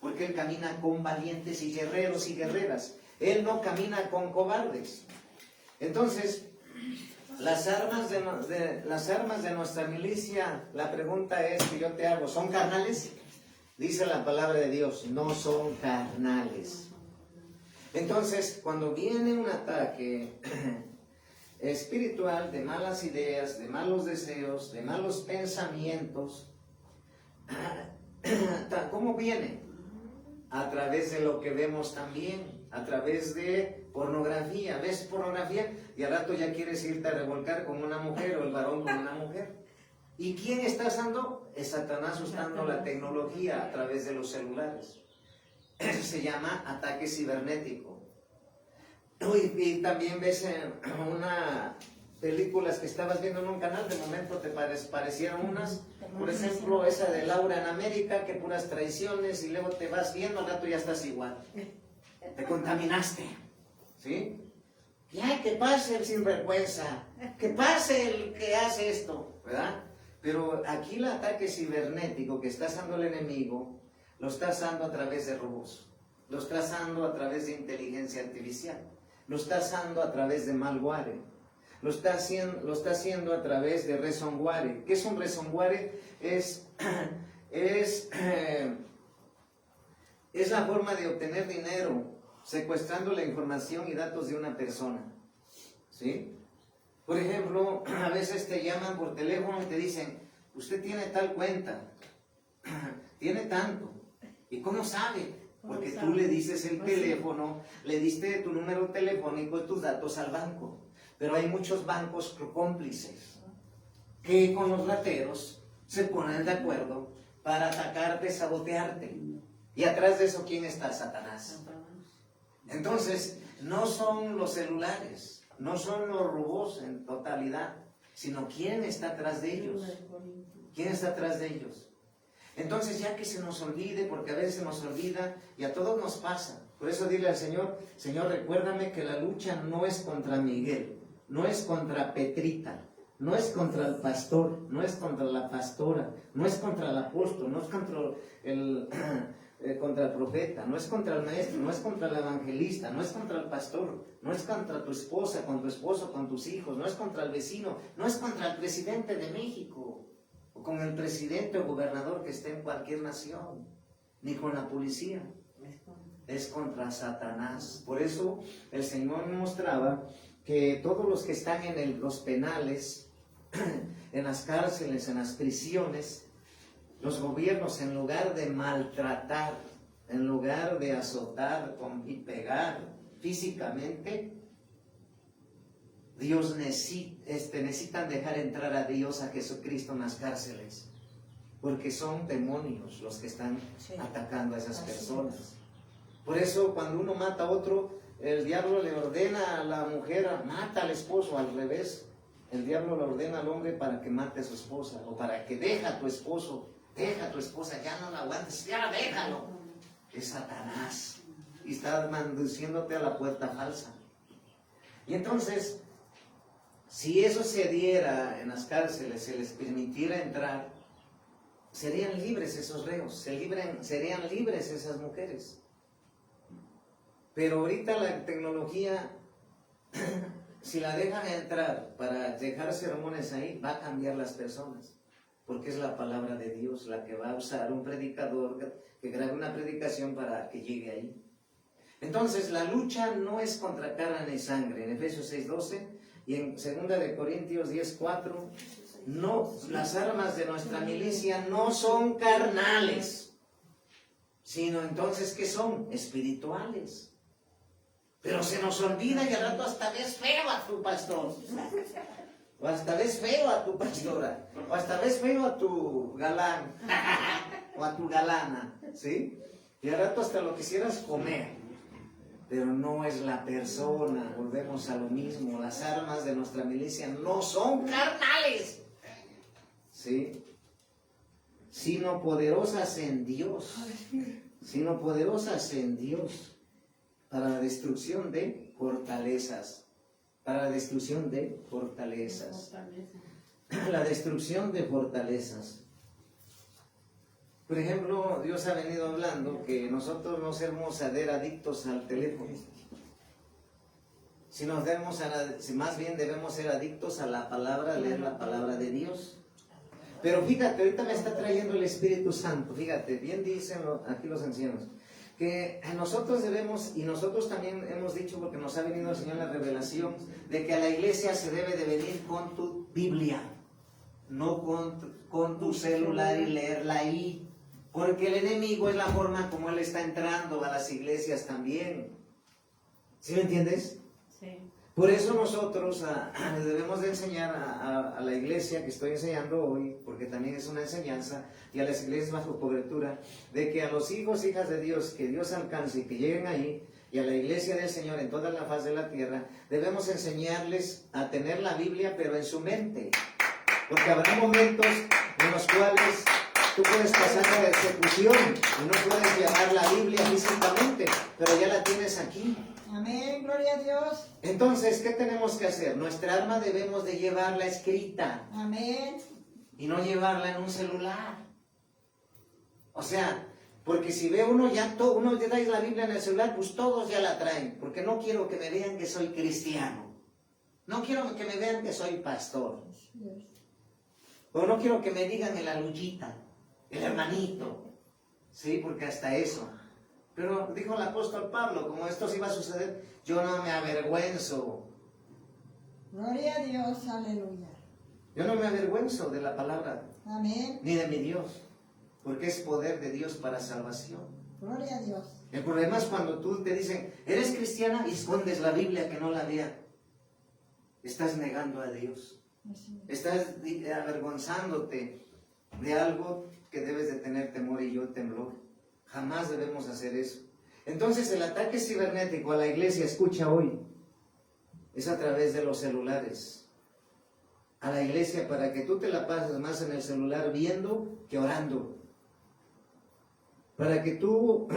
Porque Él camina con valientes y guerreros y guerreras. Él no camina con cobardes. Entonces, las armas de nuestra milicia, la pregunta es que yo te hago, ¿son carnales? Dice la palabra de Dios, no son carnales. Entonces, cuando viene un ataque espiritual de malas ideas, de malos deseos, de malos pensamientos, ¿cómo viene? A través de lo que vemos también, a través de pornografía. ¿Ves pornografía? Y al rato ya quieres irte a revolcar con una mujer o el varón con una mujer. ¿Y quién está usando? Es Satanás usando la tecnología a través de los celulares. Eso se llama ataque cibernético. Y también ves una películas que estabas viendo en un canal, de momento te parecieron unas, por ejemplo, esa de Laura en América, que puras traiciones, y luego te vas viendo, al rato ya estás igual. Te contaminaste, ¿sí? Ya, que pase el sinvergüenza, que pase el que hace esto, ¿verdad? Pero aquí el ataque cibernético que está usando el enemigo, lo está usando a través de robots, lo está usando a través de inteligencia artificial, lo está usando a través de malware, lo está haciendo a través de ransomware. ¿Qué es un ransomware? Es la forma de obtener dinero secuestrando la información y datos de una persona, ¿sí? Por ejemplo, a veces te llaman por teléfono y te dicen, usted tiene tal cuenta, tiene tanto. ¿Y cómo sabe? Porque tú le dices el teléfono, le diste tu número telefónico y tus datos al banco. Pero hay muchos bancos cómplices que con los rateros se ponen de acuerdo para atacarte, sabotearte. Y atrás de eso, ¿quién está? Satanás. Entonces, no son los celulares, no son los robots en totalidad, sino quién está atrás de ellos. ¿Quién está atrás de ellos? Entonces, ya que se nos olvide, porque a veces se nos olvida y a todos nos pasa. Por eso dile al Señor, Señor, recuérdame que la lucha no es contra Miguel, no es contra Petrita, no es contra el pastor, no es contra la pastora, no es contra el apóstol, no es contra el profeta, no es contra el maestro, no es contra el evangelista, no es contra el pastor, no es contra tu esposa, con tu esposo, con tus hijos, no es contra el vecino, no es contra el presidente de México, o con el presidente o gobernador que esté en cualquier nación, ni con la policía. Es contra Satanás. Por eso el Señor mostraba que todos los que están en los penales, en las cárceles, en las prisiones, los gobiernos, en lugar de maltratar, en lugar de azotar y pegar físicamente, Dios necesitan dejar entrar a Dios, a Jesucristo en las cárceles, porque son demonios los que están atacando a esas personas. Por eso cuando uno mata a otro, el diablo le ordena a la mujer, mata al esposo, al revés. El diablo le ordena al hombre para que mate a su esposa, o para que deja a tu esposo, deja a tu esposa, ya no la aguantes, ya déjalo. Es Satanás, y está conduciéndote a la puerta falsa. Y entonces, si eso se diera en las cárceles, se les permitiera entrar, serían libres esos reos, serían libres esas mujeres. Pero ahorita la tecnología, si la dejan entrar para dejar sermones ahí, va a cambiar las personas. Porque es la palabra de Dios la que va a usar un predicador que grabe una predicación para que llegue ahí. Entonces, la lucha no es contra carne y sangre. En Efesios 6:12 y en 2 de Corintios 10:4, no, las armas de nuestra milicia no son carnales, sino entonces, ¿qué son? Espirituales. Pero se nos olvida y al rato hasta ves feo a tu pastor, o hasta ves feo a tu pastora, o hasta ves feo a tu galán, o a tu galana, ¿sí? Y al rato hasta lo quisieras comer, pero no es la persona. Volvemos a lo mismo, las armas de nuestra milicia no son carnales, ¿sí? Sino poderosas en Dios, para la destrucción de fortalezas, La destrucción de fortalezas. Por ejemplo, Dios ha venido hablando que nosotros no debemos ser adictos al teléfono, sino más bien debemos ser adictos a la palabra, leer la palabra de Dios. Pero fíjate, ahorita me está trayendo el Espíritu Santo, fíjate, bien dicen aquí los ancianos, que nosotros debemos, y nosotros también hemos dicho, porque nos ha venido el Señor la revelación, de que a la iglesia se debe de venir con tu Biblia, no con tu celular y leerla ahí, porque el enemigo es la forma como él está entrando a las iglesias también. ¿Sí me entiendes? Sí. Por eso nosotros les debemos de enseñar a la iglesia que estoy enseñando hoy, porque también es una enseñanza, y a las iglesias bajo cobertura, de que a los hijos, hijas de Dios, que Dios alcance y que lleguen ahí, y a la iglesia del Señor en toda la faz de la tierra, debemos enseñarles a tener la Biblia, pero en su mente. Porque habrá momentos en los cuales tú puedes pasar a la ejecución y no puedes llevar la Biblia físicamente, pero ya la tienes aquí. Amén, gloria a Dios. Entonces, ¿qué tenemos que hacer? Nuestra arma debemos de llevarla escrita. Amén. Y no llevarla en un celular. O sea, porque si ve uno ya trae la Biblia en el celular, pues todos ya la traen. Porque no quiero que me vean que soy cristiano. No quiero que me vean que soy pastor. O no quiero que me digan el alullita, el hermanito. Sí, porque hasta eso. Pero dijo el apóstol Pablo, como esto sí iba a suceder, yo no me avergüenzo. Gloria a Dios, aleluya. Yo no me avergüenzo de la palabra, Amén. ni de mi Dios, porque es poder de Dios para salvación. Gloria a Dios. El problema es cuando tú te dicen, ¿eres cristiana? Y escondes la Biblia que no la vea. estás negando a Dios. Así es. Estás avergonzándote de algo que debes de tener temor y temblor. Jamás debemos hacer eso. Entonces el ataque cibernético a la iglesia, escucha hoy, es a través de los celulares. A la iglesia para que tú te la pases más en el celular viendo que orando. Para que tú,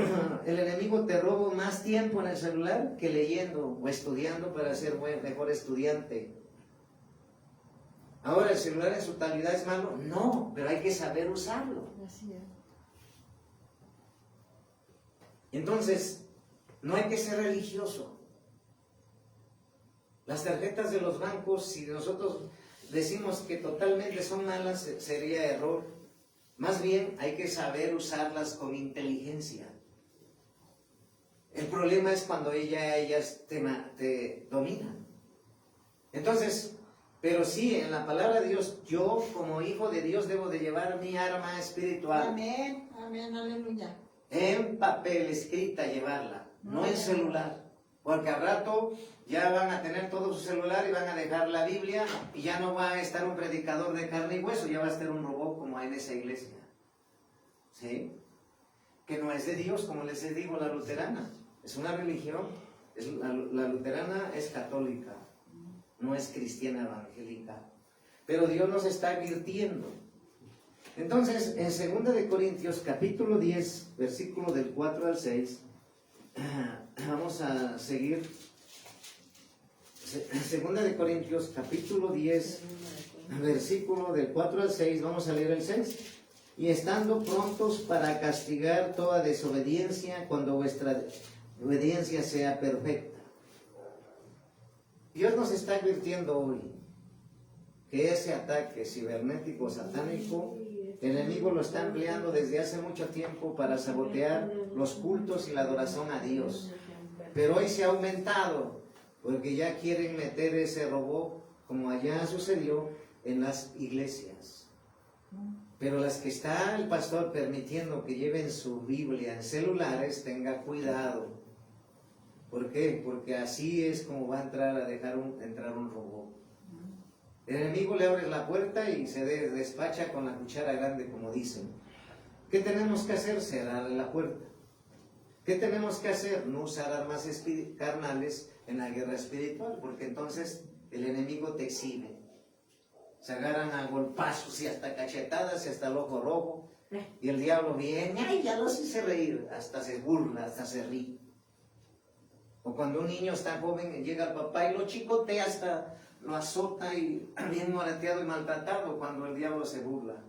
el enemigo te robe más tiempo en el celular que leyendo o estudiando para ser mejor estudiante. Ahora, ¿el celular en su totalidad es malo? No, pero hay que saber usarlo. Así es. Entonces, no hay que ser religioso. Las tarjetas de los bancos, si nosotros decimos que totalmente son malas, sería error. Más bien, hay que saber usarlas con inteligencia. El problema es cuando ellas te dominan. Entonces, pero sí, en la palabra de Dios, yo como hijo de Dios debo de llevar mi arma espiritual. Amén, amén, aleluya. En papel, escrita, llevarla, no en celular. Porque al rato ya van a tener todo su celular y van a dejar la Biblia y ya no va a estar un predicador de carne y hueso, ya va a estar un robot como hay en esa iglesia. ¿Sí? Que no es de Dios, como les digo, la luterana. Es una religión, la luterana es católica, no es cristiana evangélica. Pero Dios nos está advirtiendo. Entonces, en 2 de Corintios, capítulo 10, versículo del 4 al 6, vamos a seguir. 2 de Corintios, capítulo 10, versículo del 4 al 6, vamos a leer el 6. Y estando prontos para castigar toda desobediencia cuando vuestra obediencia sea perfecta. Dios nos está advirtiendo hoy que ese ataque cibernético satánico, el enemigo lo está empleando desde hace mucho tiempo para sabotear los cultos y la adoración a Dios. Pero hoy se ha aumentado porque ya quieren meter ese robot, como allá sucedió, en las iglesias. Pero las que está el pastor permitiendo que lleven su Biblia en celulares, tenga cuidado. ¿Por qué? Porque así es como va a entrar entrar un robot. El enemigo le abre la puerta y se despacha con la cuchara grande, como dicen. ¿Qué tenemos que hacer? Cerrarle la puerta. ¿Qué tenemos que hacer? No usar armas carnales en la guerra espiritual, porque entonces el enemigo te exhibe. Se agarran a golpazos y hasta cachetadas y hasta el ojo rojo. Y el diablo viene, ¡ay, ya los hice reír! Hasta se burla, hasta se ríe. O cuando un niño está joven, llega el papá y lo chicotea, hasta lo azota y bien morateado y maltratado, cuando el diablo se burla.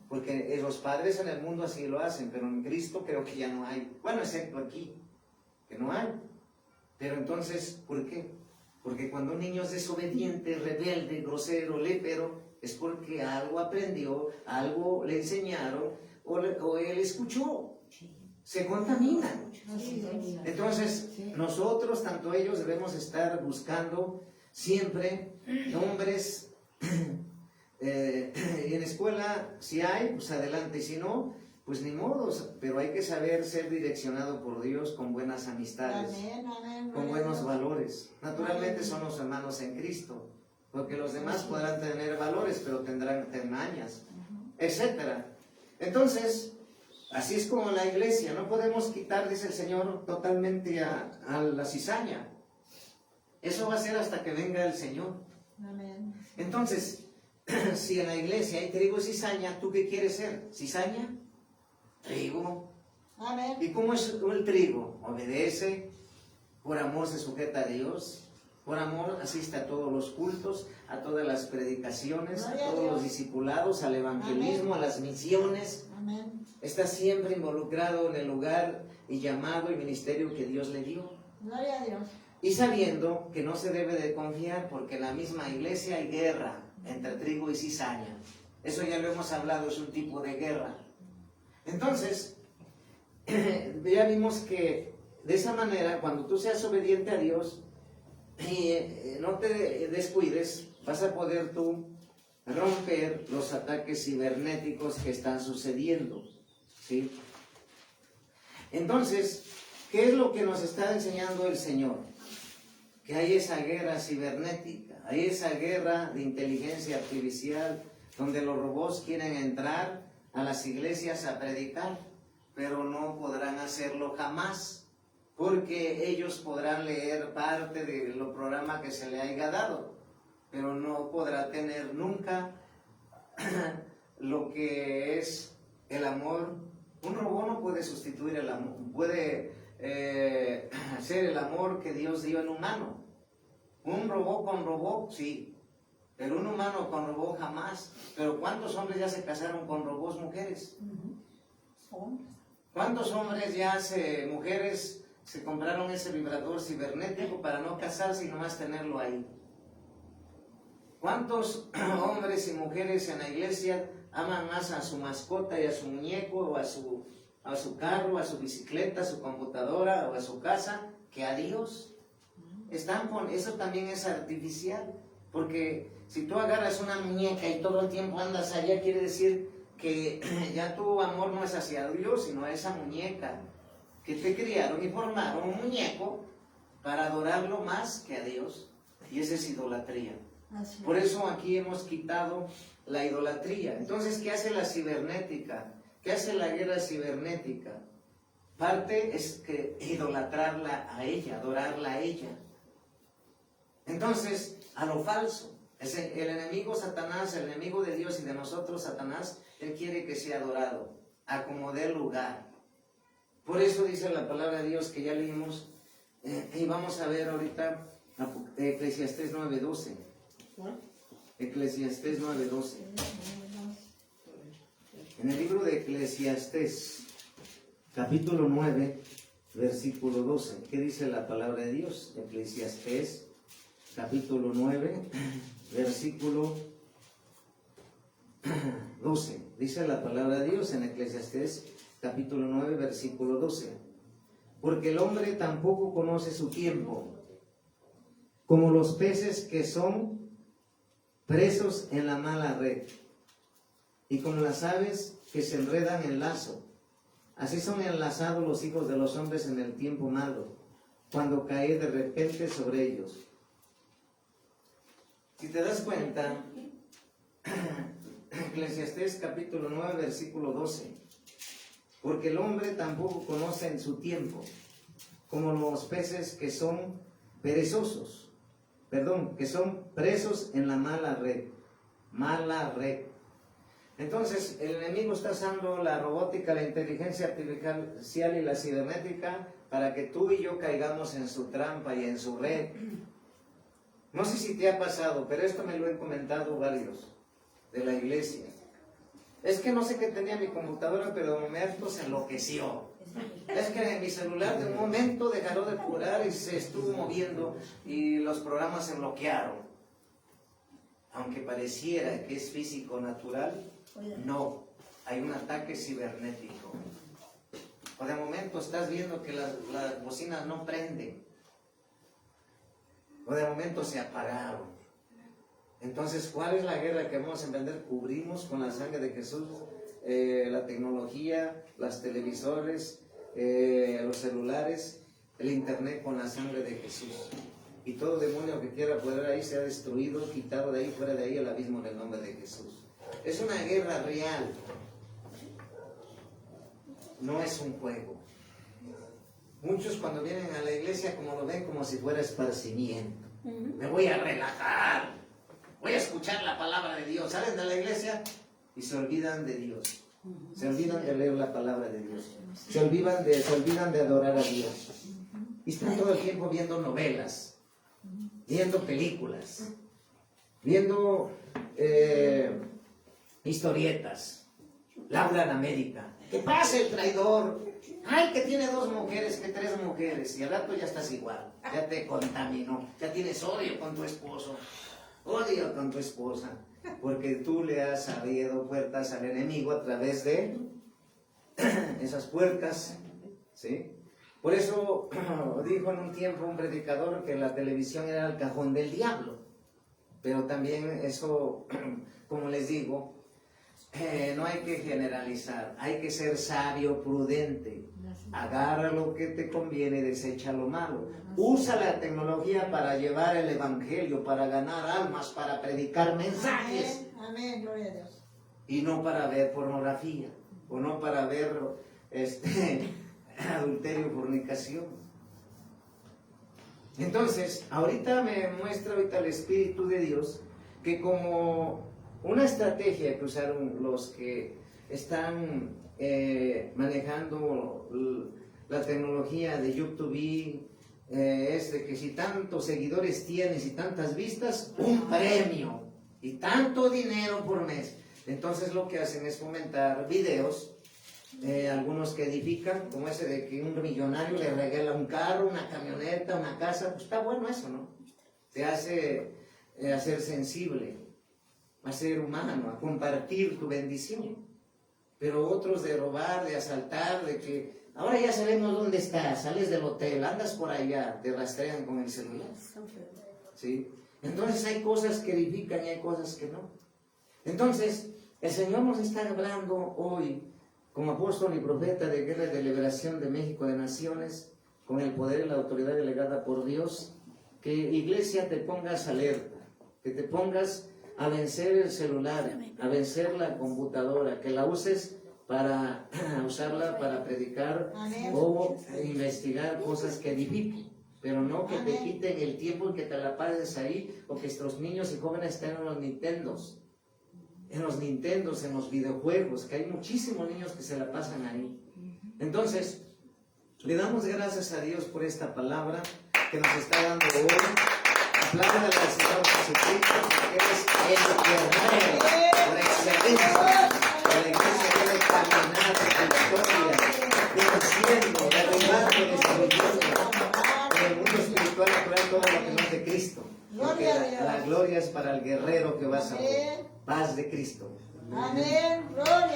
Porque los padres en el mundo así lo hacen, pero en Cristo creo que ya no hay. Bueno, excepto aquí, que no hay. Pero entonces, ¿por qué? Porque cuando un niño es desobediente, rebelde, grosero, lépero, es porque algo aprendió, algo le enseñaron o él escuchó. Se contaminan. Entonces, nosotros, tanto ellos, debemos estar buscando siempre hombres. En escuela, si hay, pues adelante, y si no, pues ni modos, pero hay que saber ser direccionado por Dios con buenas amistades, Amén, amén, con buenos valores. Naturalmente son los hermanos en Cristo, porque los demás podrán tener valores, pero tendrán mañas, etcétera. Entonces, así es como la iglesia, no podemos quitar, dice el Señor, totalmente a la cizaña. Eso va a ser hasta que venga el Señor. Amén. Entonces, si en la iglesia hay trigo y cizaña, ¿tú qué quieres ser? ¿Cizaña? Trigo. Amén. ¿Y cómo es el trigo? Obedece, por amor se sujeta a Dios, por amor asiste a todos los cultos, a todas las predicaciones, a Gloria a todos Dios. los discipulados, al evangelismo, a las misiones. Amén. Está siempre involucrado en el lugar y llamado y ministerio que Dios le dio. Gloria a Dios. Y sabiendo que no se debe de confiar, porque en la misma iglesia hay guerra entre trigo y cizaña. Eso ya lo hemos hablado, es un tipo de guerra. Entonces, ya vimos que de esa manera, cuando tú seas obediente a Dios y no te descuides, vas a poder tú romper los ataques cibernéticos que están sucediendo, ¿sí? Entonces, ¿qué es lo que nos está enseñando el Señor? que hay esa guerra cibernética, hay esa guerra de inteligencia artificial, donde los robots quieren entrar a las iglesias a predicar, pero no podrán hacerlo jamás, porque ellos podrán leer parte de los programas que se le haya dado, pero no podrá tener nunca lo que es el amor. Un robot no puede sustituir el amor, puede ser el amor que Dios dio en humano. Un robot con robot, sí, pero un humano con robot jamás. Pero ¿cuántos hombres ya se casaron con robots mujeres? ¿Cuántos hombres mujeres se compraron ese vibrador cibernético para no casarse y nomás tenerlo ahí? ¿Cuántos hombres y mujeres en la iglesia aman más a su mascota y a su muñeco, o a su carro, a su bicicleta, a su computadora o a su casa, que a Dios? Eso también es artificial, porque si tú agarras una muñeca y todo el tiempo andas allá, quiere decir que ya tu amor no es hacia Dios, sino a esa muñeca, que te criaron y formaron un muñeco para adorarlo más que a Dios, y esa es idolatría. Por eso aquí hemos quitado la idolatría. Entonces, ¿qué hace la cibernética? ¿Qué hace la guerra cibernética? Parte es que idolatrarla a ella, adorarla a ella. Entonces, a lo falso. El enemigo Satanás, el enemigo de Dios y de nosotros, Satanás, él quiere que sea adorado, a como dé lugar. Por eso dice la palabra de Dios que ya leímos, y vamos a ver ahorita Eclesiastés 9:12. Eclesiastés 9:12. En el libro de Eclesiastés, capítulo 9, versículo 12. ¿Qué dice la palabra de Dios? Eclesiastés, capítulo 9, versículo 12. Dice la palabra de Dios en Eclesiastés, capítulo 9, versículo 12. Porque el hombre tampoco conoce su tiempo, como los peces que son presos en la mala red, y como las aves que se enredan en lazo. Así son enlazados los hijos de los hombres en el tiempo malo, cuando cae de repente sobre ellos. Si te das cuenta, Eclesiastés capítulo 9, versículo 12. Porque el hombre tampoco conoce en su tiempo, como los peces que son perezosos. Que son presos en la mala red. Mala red. Entonces, el enemigo está usando la robótica, la inteligencia artificial y la cibernética para que tú y yo caigamos en su trampa y en su red. No sé si te ha pasado, pero esto me lo han comentado varios de la iglesia. Es que no sé qué tenía mi computadora, pero de momento se enloqueció. Es que mi celular de un momento dejó de curar y se estuvo moviendo y los programas se bloquearon. Aunque pareciera que es físico natural, no, hay un ataque cibernético. O de momento estás viendo que las bocinas no prenden. O de momento se apagaron. Entonces, ¿cuál es la guerra que vamos a emprender? Cubrimos con la sangre de Jesús la tecnología, las televisores, los celulares, el internet con la sangre de Jesús. Y todo demonio que quiera poder ahí sea destruido, quitado de ahí, fuera de ahí, el abismo en el nombre de Jesús. Es una guerra real. No es un juego. Muchos cuando vienen a la iglesia como lo ven como si fuera esparcimiento. Me voy a relajar. Voy a escuchar la palabra de Dios. Salen de la iglesia y se olvidan de Dios. Se olvidan de leer la palabra de Dios. Se olvidan de adorar a Dios. Y están todo el tiempo viendo novelas, viendo películas, viendo historietas. Laura en América. ¿Qué pasa el traidor? Ay, que tiene 2 mujeres, que 3 mujeres. Y al rato ya estás igual. Ya te contaminó. Ya tienes odio con tu esposo. Odio con tu esposa, porque tú le has abierto puertas al enemigo a través de esas puertas, ¿sí? Por eso dijo en un tiempo un predicador que la televisión era el cajón del diablo, pero también eso, como les digo, no hay que generalizar, hay que ser sabio, prudente. Agarra lo que te conviene, desecha lo malo. Usa la tecnología para llevar el evangelio, para ganar almas, para predicar mensajes. Amén. Amén. Gloria a Dios. Y no para ver pornografía, o no para ver adulterio, fornicación. Entonces, ahorita me muestra el Espíritu de Dios que como una estrategia que usaron los que están manejando la tecnología de YouTube, es de que si tantos seguidores tienes y tantas vistas, un premio y tanto dinero por mes. Entonces lo que hacen es fomentar videos, algunos que edifican, como ese de que un millonario le regala un carro, una camioneta, una casa. Pues está bueno eso, ¿no? Te hace a ser sensible, a ser humano, a compartir tu bendición. Pero otros de robar, de asaltar, de que ahora ya sabemos dónde estás, sales del hotel, andas por allá, te rastrean con el celular. ¿Sí? Entonces hay cosas que edifican y hay cosas que no. Entonces, el Señor nos está hablando hoy, como apóstol y profeta de guerra y de liberación de México de naciones, con el poder y la autoridad delegada por Dios, que iglesia te pongas alerta, que te pongas a vencer el celular, a vencer la computadora, que la uses para usarla para predicar o investigar cosas que edifiquen, pero no que te quiten el tiempo y que te la pases ahí, o que nuestros niños y jóvenes estén en los Nintendos, en los videojuegos, que hay muchísimos niños que se la pasan ahí. Entonces, le damos gracias a Dios por esta palabra que nos está dando hoy. Apláudale al Señor Jesucristo, porque Él es el guerrero por excelencia. La iglesia debe caminar en victoria, venciendo, derribando, destruyendo. En el mundo espiritual natural todo lo que no es de Cristo. Porque la gloria es para el guerrero que va a salir. Paz de Cristo. Amén. Gloria.